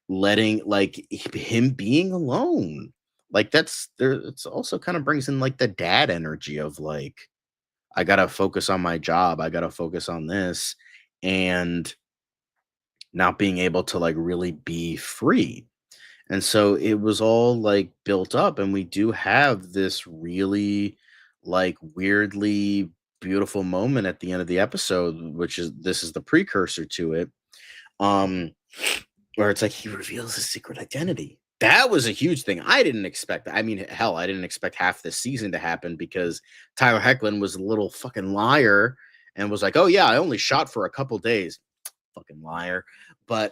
letting like him being alone. Like that's there. It's also kind of brings in like the dad energy of like I gotta focus on my job, I gotta focus on this, and not being able to like really be free. And so it was all like built up, and we do have this really like weirdly beautiful moment at the end of the episode, which is this is the precursor to it. Um, where it's like he reveals his secret identity. That was a huge thing. I didn't expect that. I mean, hell, I didn't expect half this season to happen because Tyler Hecklin was a little fucking liar and was like, "Oh yeah, I only shot for a couple days." Fucking liar. But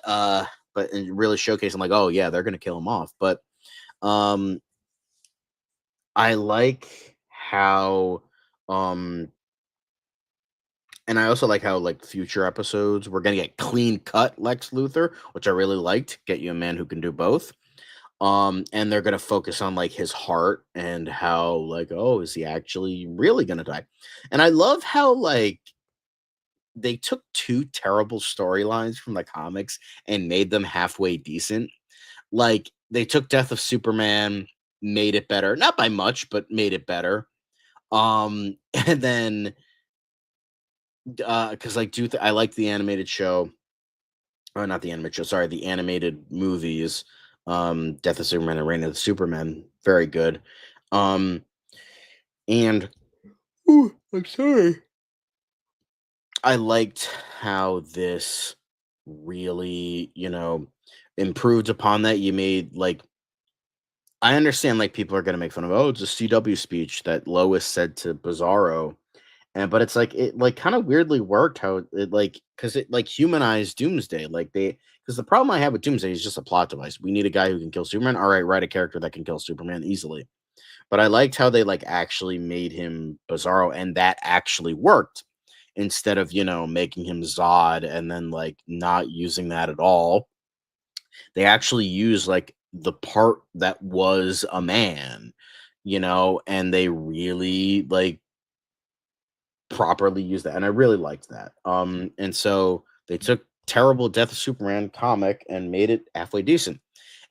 and really showcasing like, oh yeah, they're gonna kill him off. But um I like how um and I also like how like future episodes we're gonna get clean cut Lex Luthor, which I really liked. Get you a man who can do both. And they're gonna focus on like his heart and how like, oh, is he actually really gonna die? And I love how like they took two terrible storylines from the comics and made them halfway decent. Like they took Death of Superman, made it better, not by much, but made it better. And then because like I like the animated show, or not the animated show, sorry, the animated movies, Death of Superman and Reign of the Superman, very good. Um, and ooh, I'm sorry. I liked how this really, improved upon that. You made like I understand like people are gonna make fun of, oh, it's a CW speech that Lois said to Bizarro. And but it's like it like kind of weirdly worked how it like because it like humanized Doomsday. Like they because the problem I have with Doomsday is just a plot device. We need a guy who can kill Superman. All right, write a character that can kill Superman easily. But I liked how they like actually made him Bizarro and that actually worked instead of, making him Zod and then like not using that at all. They actually use like the part that was a man, and they really like properly use that. And I really liked that. And so they took terrible Death of Superman comic and made it halfway decent.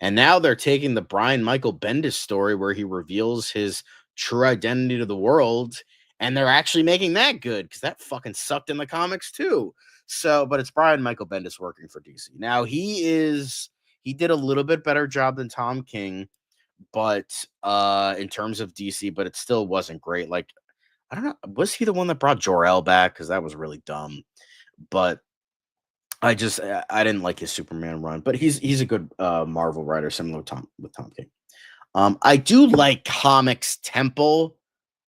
And now they're taking the Brian Michael Bendis story where he reveals his true identity to the world, and they're actually making that good because that fucking sucked in the comics too. So, but it's Brian Michael Bendis working for DC. Now he did a little bit better job than Tom King, but in terms of DC, but it still wasn't great. Like, I don't know, was he the one that brought Jor-El back? Because that was really dumb. But I didn't like his Superman run, but he's a good Marvel writer, similar to Tom King. I do like Comics Temple.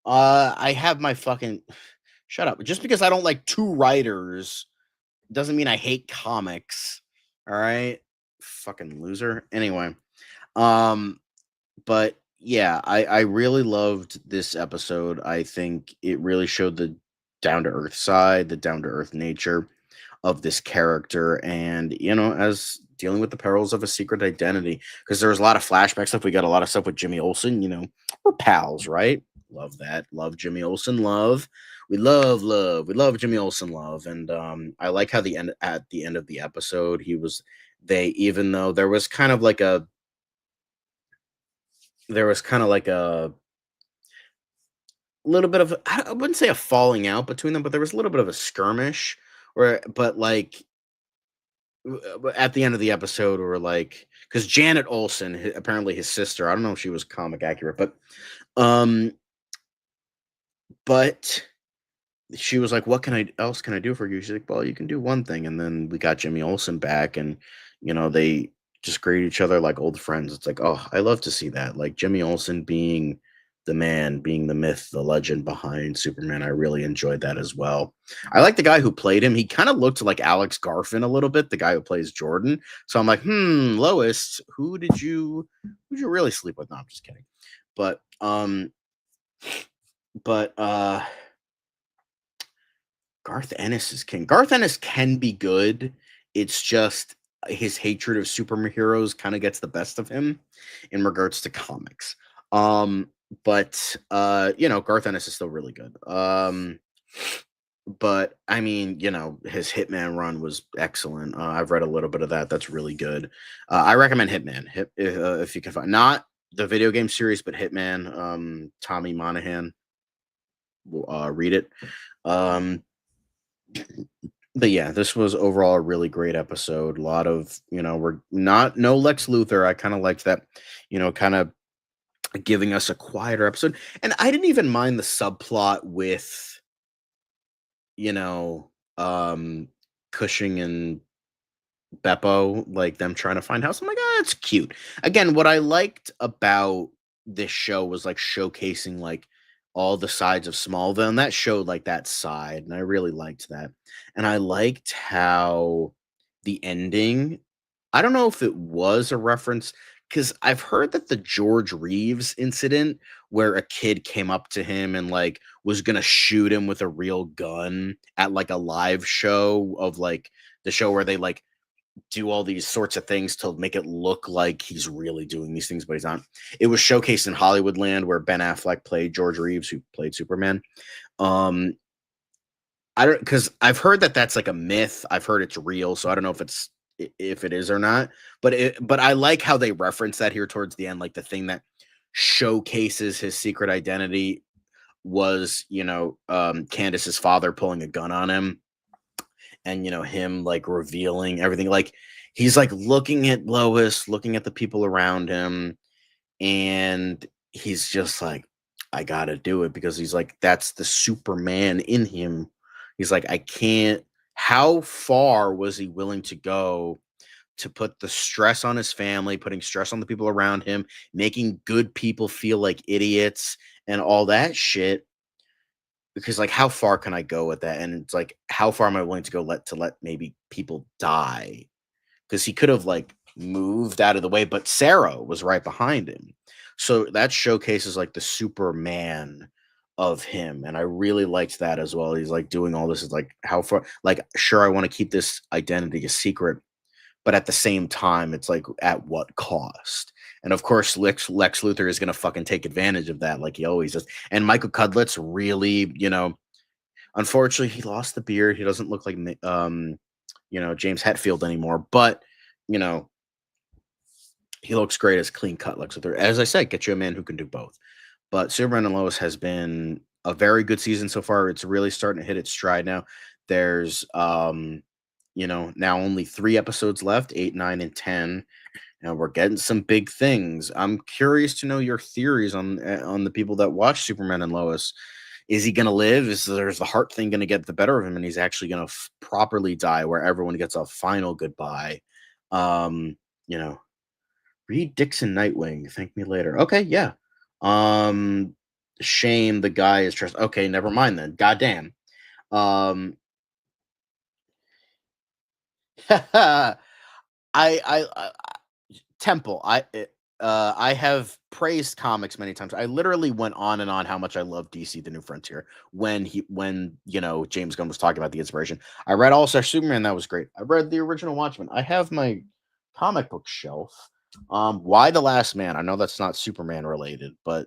I have my fucking shut up. Just because I don't like two writers doesn't mean I hate comics. All right, fucking loser. Anyway, um, but yeah, I really loved this episode. I think it really showed the down to earth side, the down to earth nature of this character, and as dealing with the perils of a secret identity. Because there was a lot of flashback stuff. We got a lot of stuff with Jimmy Olsen. We're pals, right? Love that. Love Jimmy Olsen. Love. We love Jimmy Olsen. Love. And I like how at the end of the episode, even though there was kind of like a little bit of, I wouldn't say a falling out between them, but there was a little bit of a skirmish, but like at the end of the episode, we were like, because Janet Olsen, apparently his sister, I don't know if she was comic accurate, um, but she was like, "What else can I do for you?" She's like, "Well, you can do one thing." And then we got Jimmy Olsen back, and they just greet each other like old friends. It's like, oh, I love to see that. Like Jimmy Olsen being the man, being the myth, the legend behind Superman. I really enjoyed that as well. I like the guy who played him. He kind of looked like Alex Garfin a little bit, the guy who plays Jordan. So I'm like, Lois, who'd you really sleep with? No, I'm just kidding. But but Garth Ennis is king. Garth Ennis can be good. It's just his hatred of superheroes kind of gets the best of him in regards to comics. But Garth Ennis is still really good. But I mean, his Hitman run was excellent. I've read a little bit of that. That's really good. I recommend Hitman if you can find not the video game series, but Hitman. Tommy Monahan. Read it. But yeah, this was overall a really great episode. A lot of, we're not no Lex Luthor. I kind of liked that, kind of giving us a quieter episode. And I didn't even mind the subplot with, you know, Cushing and Beppo, like them trying to find house. I'm like, it's cute. Again, what I liked about this show was like showcasing like all the sides of Smallville, and that showed like that side, and I really liked that. And I liked how the ending, I don't know if it was a reference, because I've heard that the George Reeves incident where a kid came up to him and like was gonna shoot him with a real gun at like a live show of like the show where they like do all these sorts of things to make it look like he's really doing these things, but he's not. It was showcased in Hollywoodland where Ben Affleck played George Reeves, who played Superman. Um, I don't, because I've heard that that's like a myth. I've heard it's real, so I don't know if it is or not. But I like how they reference that here towards the end, like the thing that showcases his secret identity was, Candace's father pulling a gun on him, and him like revealing everything, like he's like looking at Lois, looking at the people around him, and he's just like, I gotta do it, because he's like, that's the Superman in him. He's like, I can't. How far was he willing to go to put the stress on his family, putting stress on the people around him, making good people feel like idiots and all that shit? Because like, how far can I go with that? And it's like, how far am I willing to go let maybe people die? Because he could have like moved out of the way, but Sarah was right behind him. So that showcases like the Superman of him. And I really liked that as well. He's like doing all this is like, how far, like, sure, I want to keep this identity a secret, but at the same time, it's like, at what cost? And of course, Lex Luthor is going to fucking take advantage of that, like he always does. And Michael Cudlitz really, unfortunately, he lost the beard. He doesn't look like, James Hetfield anymore. But, you know, he looks great as clean cut Lex Luthor. As I said, get you a man who can do both. But Superman and Lois has been a very good season so far. It's really starting to hit its stride now. There's, now only 3 episodes left, 8, 9, and 10. And we're getting some big things. I'm curious to know your theories on the people that watch Superman and Lois. Is he going to live? There's the heart thing going to get the better of him, and he's actually going to properly die, where everyone gets a final goodbye? Um, you know, Reed Dixon Nightwing. Thank me later. Okay, yeah. Shame the guy is trust. Okay, never mind then. Goddamn. I, I Temple. I have praised comics many times. I literally went on and on how much I love DC: The New Frontier when James Gunn was talking about the inspiration. I read All Star Superman, that was great. I read the original Watchmen. I have my comic book shelf. Why the Last Man? I know that's not Superman related, but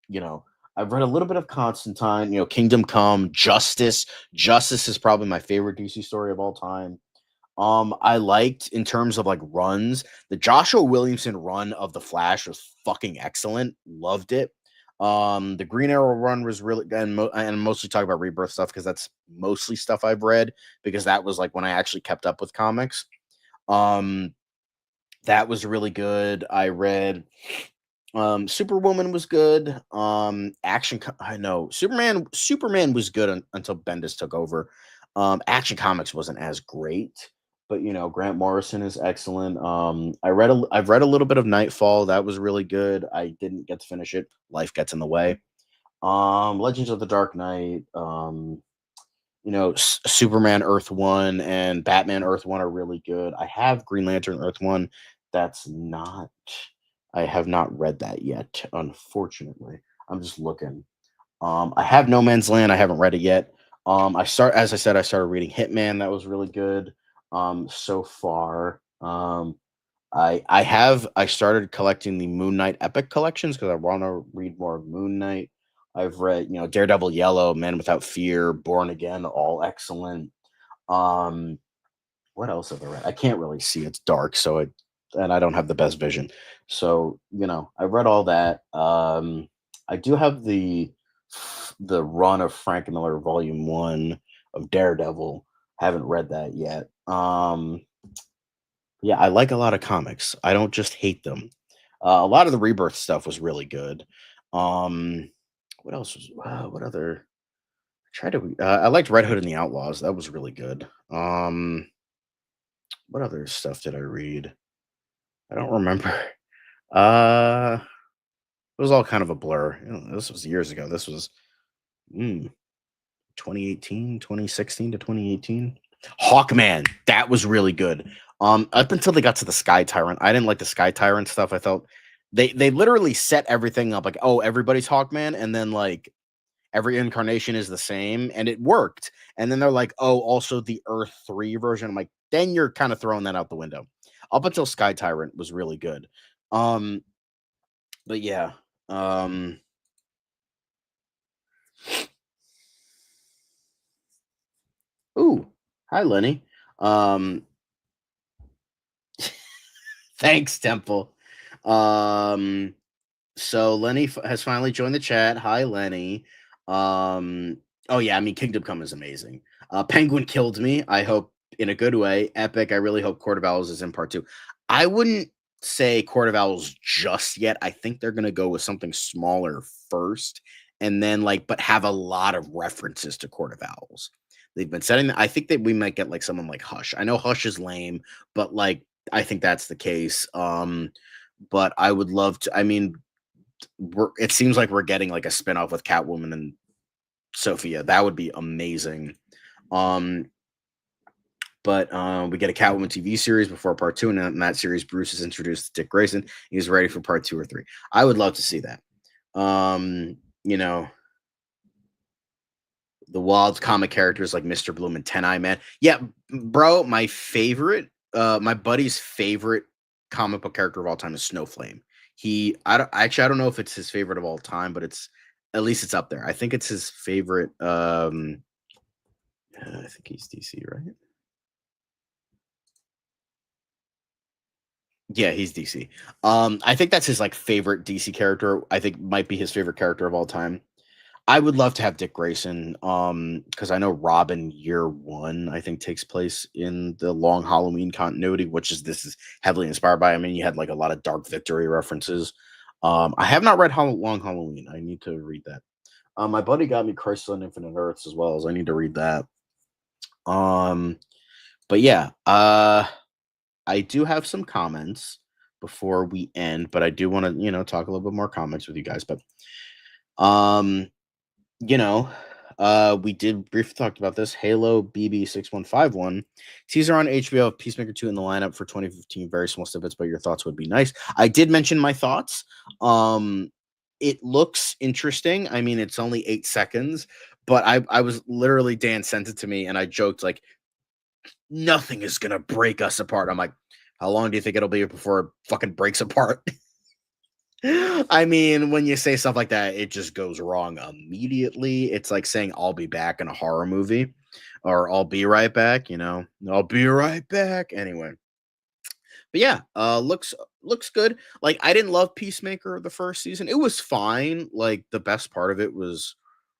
you know, I've read a little bit of Constantine, Kingdom Come, Justice. Justice is probably my favorite DC story of all time. I liked in terms of like runs, the Joshua Williamson run of the Flash was fucking excellent. Loved it. The Green Arrow run was really and I'm mostly talking about Rebirth stuff because that's mostly stuff I've read because that was like when I actually kept up with comics. Um, that was really good. I read Superwoman was good. I know Superman was good until Bendis took over. Action Comics wasn't as great, but Grant Morrison is excellent. I've read a little bit of Nightfall. That was really good. I didn't get to finish it. Life gets in the way. Legends of the Dark Knight, Superman Earth 1 and Batman Earth 1 are really good. I have Green Lantern Earth 1. That's not I have not read that yet, unfortunately. I'm just looking. I have No Man's Land. I haven't read it yet. As I said, I started reading Hitman. That was really good. So far. I started collecting the Moon Knight Epic collections because I want to read more of Moon Knight. I've read, Daredevil Yellow, Man Without Fear, Born Again, all excellent. Um, what else have I read? I can't really see. It's dark, and I don't have the best vision. So, I read all that. I do have the run of Frank Miller Volume 1 of Daredevil. Haven't read that yet. Yeah, I like a lot of comics. I don't just hate them. A lot of the Rebirth stuff was really good. Um, what else was what other I liked Red Hood and the Outlaws. That was really good. What other stuff did I read? I don't remember. It was all kind of a blur. This was years ago. This was mm, 2018, 2016 to 2018. Hawkman, that was really good. Up until they got to the Sky Tyrant, I didn't like the Sky Tyrant stuff. I felt they literally set everything up like, oh, everybody's Hawkman, and then like every incarnation is the same, and it worked. And then they're like, oh, also the Earth 3 version. I'm like, then you're kind of throwing that out the window. Up until Sky Tyrant was really good. Um, but yeah. Um Ooh, hi Lenny. Um Thanks, Temple. Um So Lenny has finally joined the chat. Hi, Lenny. Oh yeah, I mean Kingdom Come is amazing. Penguin killed me. I hope in a good way. Epic. I really hope Court of Owls is in part 2. I wouldn't say Court of Owls just yet. I think they're gonna go with something smaller first, and then but have a lot of references to Court of Owls. They've been setting. I think that we might get like someone like Hush. I know Hush is lame, but I think that's the case. But I would love to. I mean, it seems like we're getting like a spinoff with Catwoman and Sophia. That would be amazing. Um, but we get a Catwoman TV series before part 2, and in that series, Bruce is introduced to Dick Grayson. He's ready for part 2 or 3. I would love to see that. You know, the wild comic characters like Mr. Bloom and Ten Eye Man. Yeah, bro, my buddy's favorite comic book character of all time is Snowflame. I don't know if it's his favorite of all time, but at least it's up there. I think it's his favorite. I think he's DC, right? Yeah, he's DC. I think that's his favorite DC character. I think might be his favorite character of all time. I would love to have Dick Grayson, because I know Robin Year One, I think, takes place in the Long Halloween continuity, this is heavily inspired by. I mean, you had like a lot of Dark Victory references. I have not read Long Halloween. I need to read that. My buddy got me Crisis on Infinite Earths as well, as I need to read that. But yeah, I do have some comments before we end, but I do want to, talk a little bit more comments with you guys. But um, you know, we did briefly talked about this. Halo BB6151 teaser on HBO of Peacemaker 2 in the lineup for 2015. Very small snippets, but your thoughts would be nice. I did mention my thoughts. It looks interesting. I mean, it's only 8 seconds, but I was literally, Dan sent it to me, and I joked like, nothing is gonna break us apart. I'm like, How long do you think it'll be before it fucking breaks apart? I mean, when you say stuff like that, it just goes wrong immediately. It's like saying "I'll be back" in a horror movie, or "I'll be right back." I'll be right back. Anyway, but yeah, looks good. Like I didn't love Peacemaker the first season. It was fine. Like the best part of it was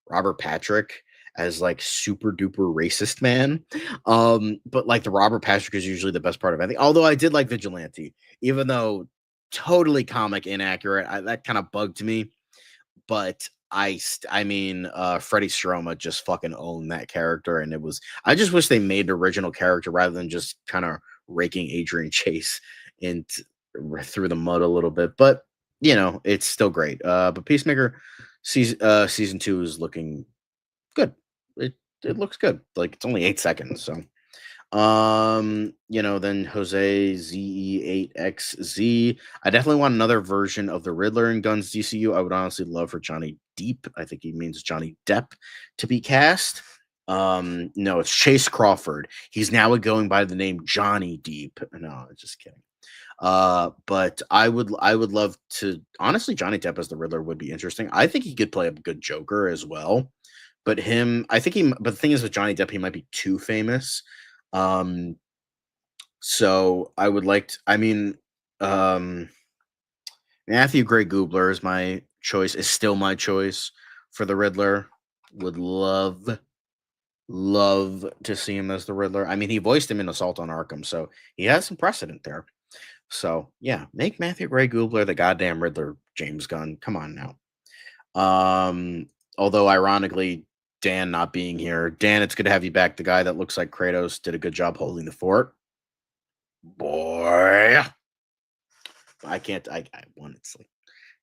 Robert Patrick as like super duper racist man. But like the Robert Patrick is usually the best part of anything. Although I did like Vigilante, even though totally comic inaccurate. That kind of bugged me. But Freddie Stroma just fucking owned that character, and it was. I just wish they made the original character rather than just kind of raking Adrian Chase into through the mud a little bit. But it's still great. But Peacemaker season 2 is looking good. It looks good. Like it's only 8 seconds, so then Jose ZE8XZ. I definitely want another version of the Riddler in Gunn's DCU. I would honestly love for Johnny Depp. I think he means Johnny Depp to be cast. No, it's Chase Crawford. He's now going by the name Johnny Depp. No, just kidding. But I would love to honestly Johnny Depp as the Riddler would be interesting. I think he could play a good Joker as well. But the thing is with Johnny Depp, he might be too famous. Um, so I would like to, um, Matthew Gray Gubler is still my choice for the Riddler. Would love to see him as the Riddler. I mean, he voiced him in Assault on Arkham, so he has some precedent there. So yeah, make Matthew Gray Gubler the goddamn Riddler, James Gunn. Come on now. Although ironically, Dan not being here. Dan, it's good to have you back. The guy that looks like Kratos did a good job holding the fort. Boy. I can't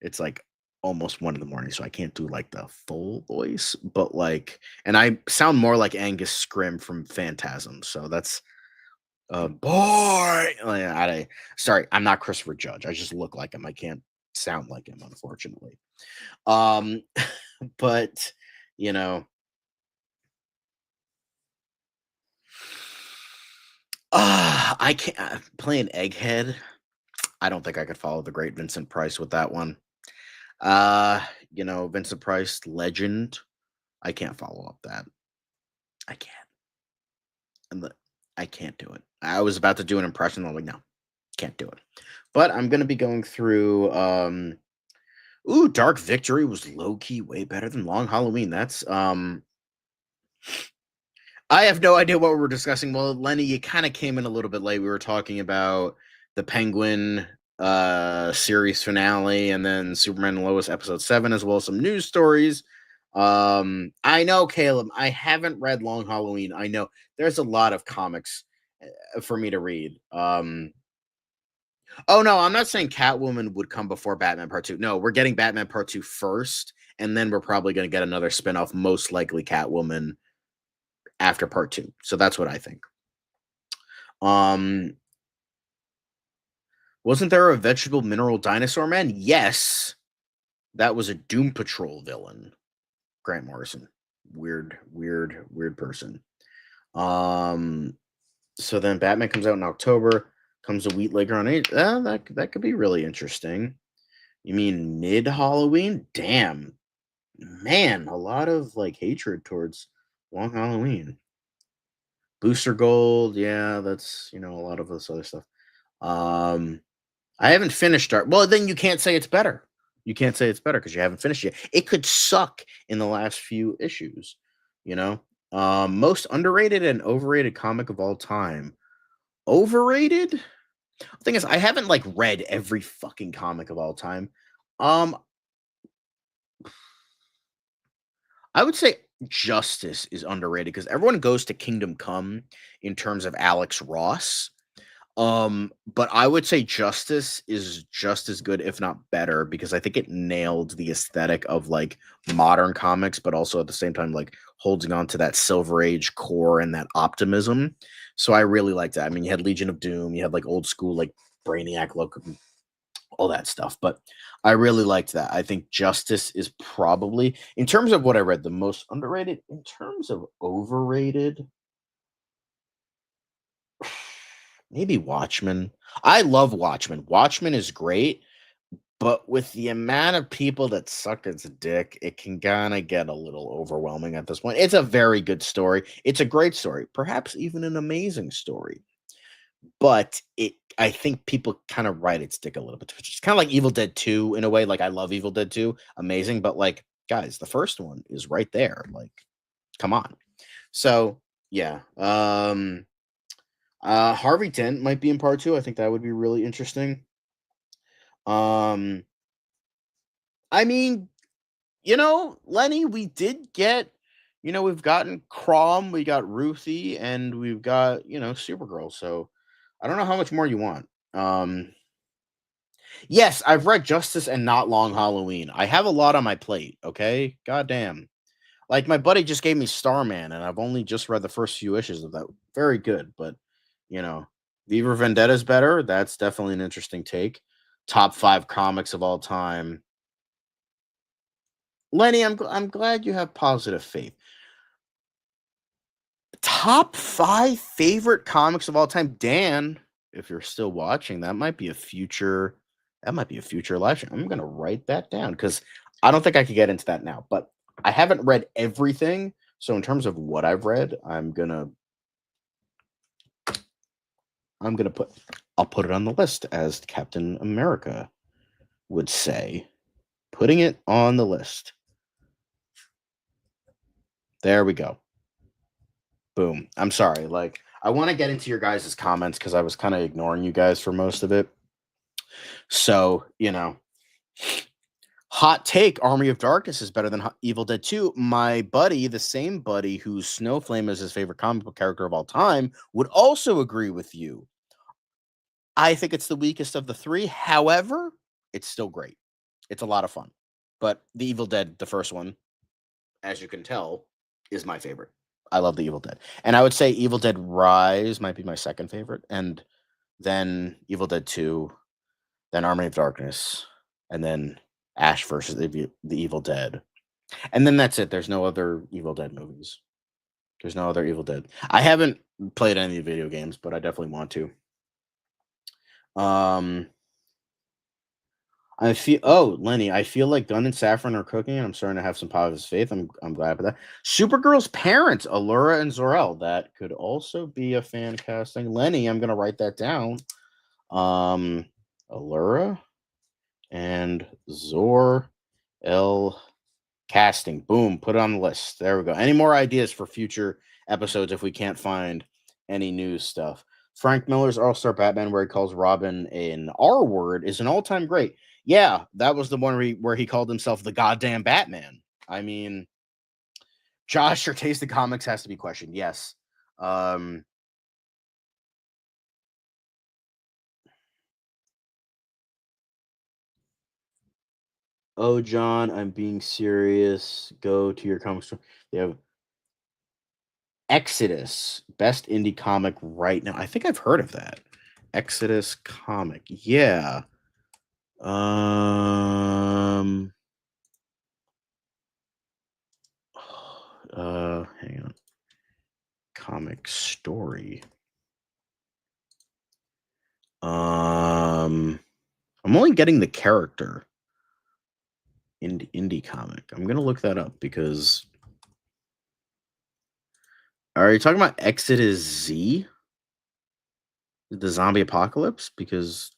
it's like almost 1 in the morning, so I can't do like the full voice, but like and I sound more like Angus Scrim from Phantasm, so that's boy. Sorry, I'm not Christopher Judge. I just look like him. I can't sound like him, unfortunately. But you know, I can't play an egghead. I don't think I could follow the great Vincent Price with that one. Vincent Price, legend. I can't follow up that. I can't. I can't do it. I was about to do an impression. I'm like, no, can't do it. But I'm gonna be going through. Dark Victory was low key way better than Long Halloween. That's I have no idea what we're discussing. Well, Lenny, you kind of came in a little bit late. We were talking about the Penguin series finale and then Superman and Lois episode 7, as well as some news stories. I know, Caleb, I haven't read Long Halloween. I know there's a lot of comics for me to read. Oh no, I'm not saying Catwoman would come before Batman Part 2. No, we're getting Batman Part 2 first, and then we're probably going to get another spinoff, most likely Catwoman after Part 2. So that's what I think. Wasn't there a vegetable mineral dinosaur man? Yes. That was a Doom Patrol villain. Grant Morrison. Weird person. So then Batman comes out in October, comes a week later on 8. That could be really interesting. You mean mid-Halloween? Damn. Man, a lot of like hatred towards Long Halloween. Booster Gold, yeah, that's a lot of this other stuff. I haven't finished Dark. Well, then you can't say it's better. You can't say it's better because you haven't finished it. It could suck in the last few issues. Most underrated and overrated comic of all time. Overrated? The thing is, I haven't like read every fucking comic of all time. I would say Justice is underrated because everyone goes to Kingdom Come in terms of Alex Ross. But I would say Justice is just as good, if not better, because I think it nailed the aesthetic of like modern comics, but also at the same time, like holding on to that Silver Age core and that optimism. So I really liked that. I mean, you had Legion of Doom, you had like old school, like Brainiac look, all that stuff. But I really liked that. I think Justice is probably, in terms of what I read, the most underrated. In terms of overrated, maybe Watchmen. I love Watchmen. Watchmen is great, but with the amount of people that suck its dick, it can kind of get a little overwhelming at this point. It's a very good story. It's a great story, perhaps even an amazing story. But I think people kind of ride its dick a little bit. It's kind of like Evil Dead 2 in a way. Like I love Evil Dead 2, amazing, but like guys, the first one is right there. Like, come on. So yeah, Harvey Dent might be in part 2. I think that would be really interesting. Um, I mean, Lenny, we did get, we've gotten Crom, we got Ruthie, and we've got, Supergirl. So I don't know how much more you want. Yes, I've read Justice and Not Long Halloween. I have a lot on my plate, okay? Goddamn. Like my buddy just gave me Starman, and I've only just read the first few issues of that. Very good, but you know, Viva Vendetta is better. That's definitely an interesting take. Top 5 comics of all time. Lenny, I'm glad you have positive faith. Top 5 favorite comics of all time. Dan, if you're still watching, that might be a future live stream. I'm gonna write that down because I don't think I could get into that now, but I haven't read everything. So in terms of what I've read, I'll put it on the list, as Captain America would say. Putting it on the list. There we go. Boom. I'm sorry. Like, I want to get into your guys' comments because I was kind of ignoring you guys for most of it. So, hot take, Army of Darkness is better than Evil Dead 2. My buddy, the same buddy whose Snowflame is his favorite comic book character of all time, would also agree with you. I think it's the weakest of the 3. However, it's still great. It's a lot of fun. But the Evil Dead, the first one, as you can tell, is my favorite. I love the Evil Dead. And I would say Evil Dead Rise might be my second favorite. And then Evil Dead 2, then Army of Darkness, and then Ash versus the Evil Dead. And then that's it. There's no other Evil Dead movies. There's no other Evil Dead. I haven't played any of the video games, but I definitely want to. Lenny, I feel like Gunn and Saffron are cooking, and I'm starting to have some positive faith. I'm glad for that. Supergirl's parents, Allura and Zor-El. That could also be a fan casting. Lenny, I'm gonna write that down. Allura and Zor-El casting. Boom, put it on the list. There we go. Any more ideas for future episodes if we can't find any new stuff? Frank Miller's All-Star Batman, where he calls Robin an R word, is an all-time great. Yeah, that was the one where he called himself the goddamn Batman. I mean, Josh, your taste in comics has to be questioned. Yes. Oh, John, I'm being serious. Go to your comic store. They have Exodus, best indie comic right now. I think I've heard of that. Exodus comic. Yeah. Hang on. Comic story. I'm only getting the character. Indie comic. I'm gonna look that up because. Are you talking about Exodus Z? The zombie apocalypse? Because.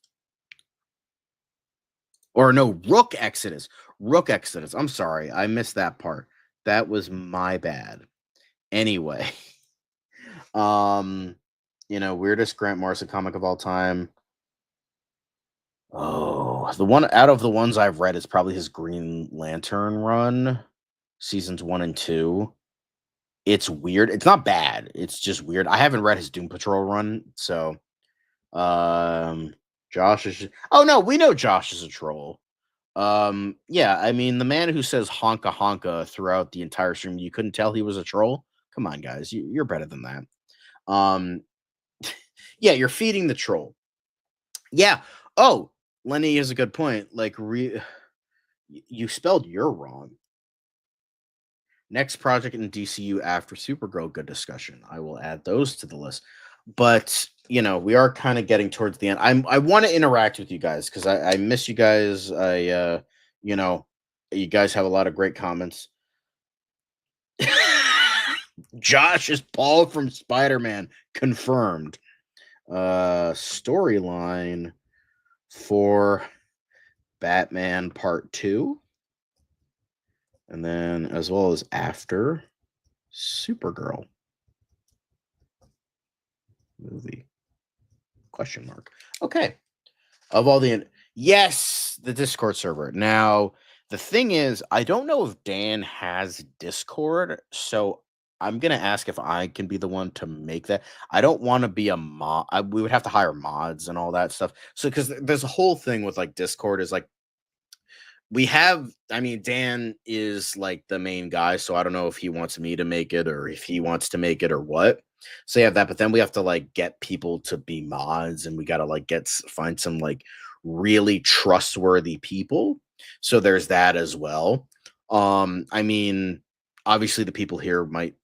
Or no, Rook Exodus. Rook Exodus. I'm sorry. I missed that part. That was my bad. Anyway. Weirdest Grant Morrison comic of all time. Oh, the one out of the ones I've read is probably his Green Lantern run, seasons 1 and 2. It's weird. It's not bad. It's just weird. I haven't read his Doom Patrol run, so Josh is. Oh no, we know Josh is a troll. Yeah, I mean the man who says honka honka throughout the entire stream, you couldn't tell he was a troll. Come on, guys, you're better than that. Yeah, you're feeding the troll. Yeah. Oh, Lenny is a good point. Like, you spelled "you're" wrong. Next project in DCU after Supergirl, good discussion. I will add those to the list. But we are kind of getting towards the end. I want to interact with you guys because I miss you guys. You know, you guys have a lot of great comments. Josh is Paul from Spider-Man. Confirmed. Storyline for Batman Part 2. And then as well as after Supergirl movie. Question mark. Okay. Of all the yes, the Discord server. Now, the thing is, I don't know if Dan has Discord, so I'm gonna ask if I can be the one to make that. I don't want to be a mod. We would have to hire mods and all that stuff. So, because there's a whole thing with like Discord is like we have. I mean, Dan is like the main guy, so I don't know if he wants me to make it or if he wants to make it or what. So you have that, but then we have to like get people to be mods, and we got to like find some like really trustworthy people. So there's that as well. I mean, obviously the people here might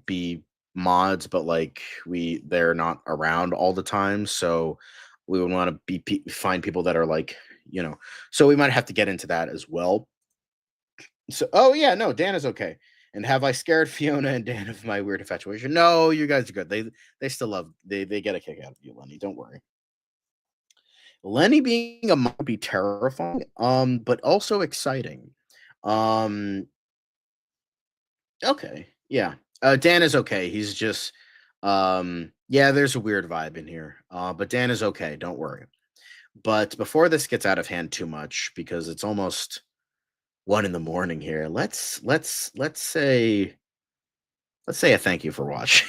be mods, but like they're not around all the time, so we would want to find people that are like, so we might have to get into that as well. So, oh yeah, no, Dan is okay. And have I scared Fiona and Dan of my weird infatuation? No, you guys are good. They still love they get a kick out of you, Lenny. Don't worry. Lenny being a mom would be terrifying, but also exciting. Um, okay, yeah. Dan is okay. He's just, yeah. There's a weird vibe in here. But Dan is okay. Don't worry. But before this gets out of hand too much, because it's almost 1 in the morning here. Let's say a thank you for watching.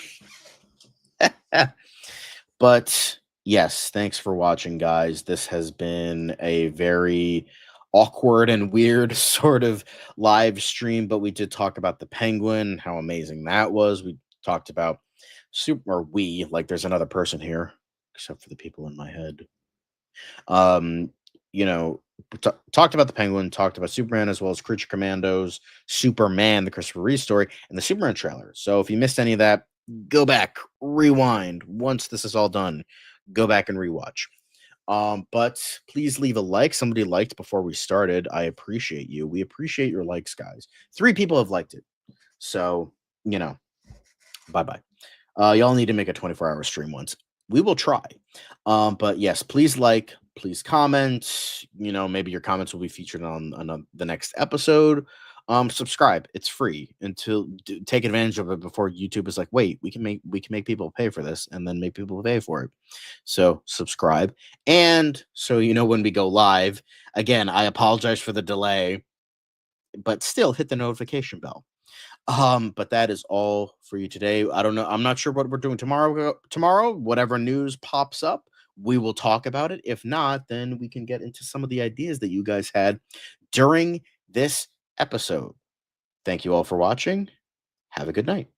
But yes, thanks for watching, guys. This has been a very awkward and weird sort of live stream, but we did talk about the Penguin, how amazing that was. We talked about like there's another person here, except for the people in my head. Um, talked about the Penguin, talked about Superman as well as Creature Commandos, Superman, the Christopher Reeve story, and the Superman trailer. So if you missed any of that, go back, rewind. Once this is all done, go back and rewatch. But please leave a like. Somebody liked before we started. I appreciate you. We appreciate your likes, guys. 3 people have liked it. So, bye bye. Y'all need to make a 24-hour stream once. We will try. But yes, please like, please comment. Maybe your comments will be featured on the next episode. Subscribe. It's free until take advantage of it before YouTube is like, wait, we can make people pay for this, and then make people pay for it. So subscribe. And so when we go live, again, I apologize for the delay, but still hit the notification bell. But that is all for you today. I don't know. I'm not sure what we're doing tomorrow. Tomorrow, whatever news pops up, we will talk about it. If not, then we can get into some of the ideas that you guys had during this episode. Thank you all for watching. Have a good night.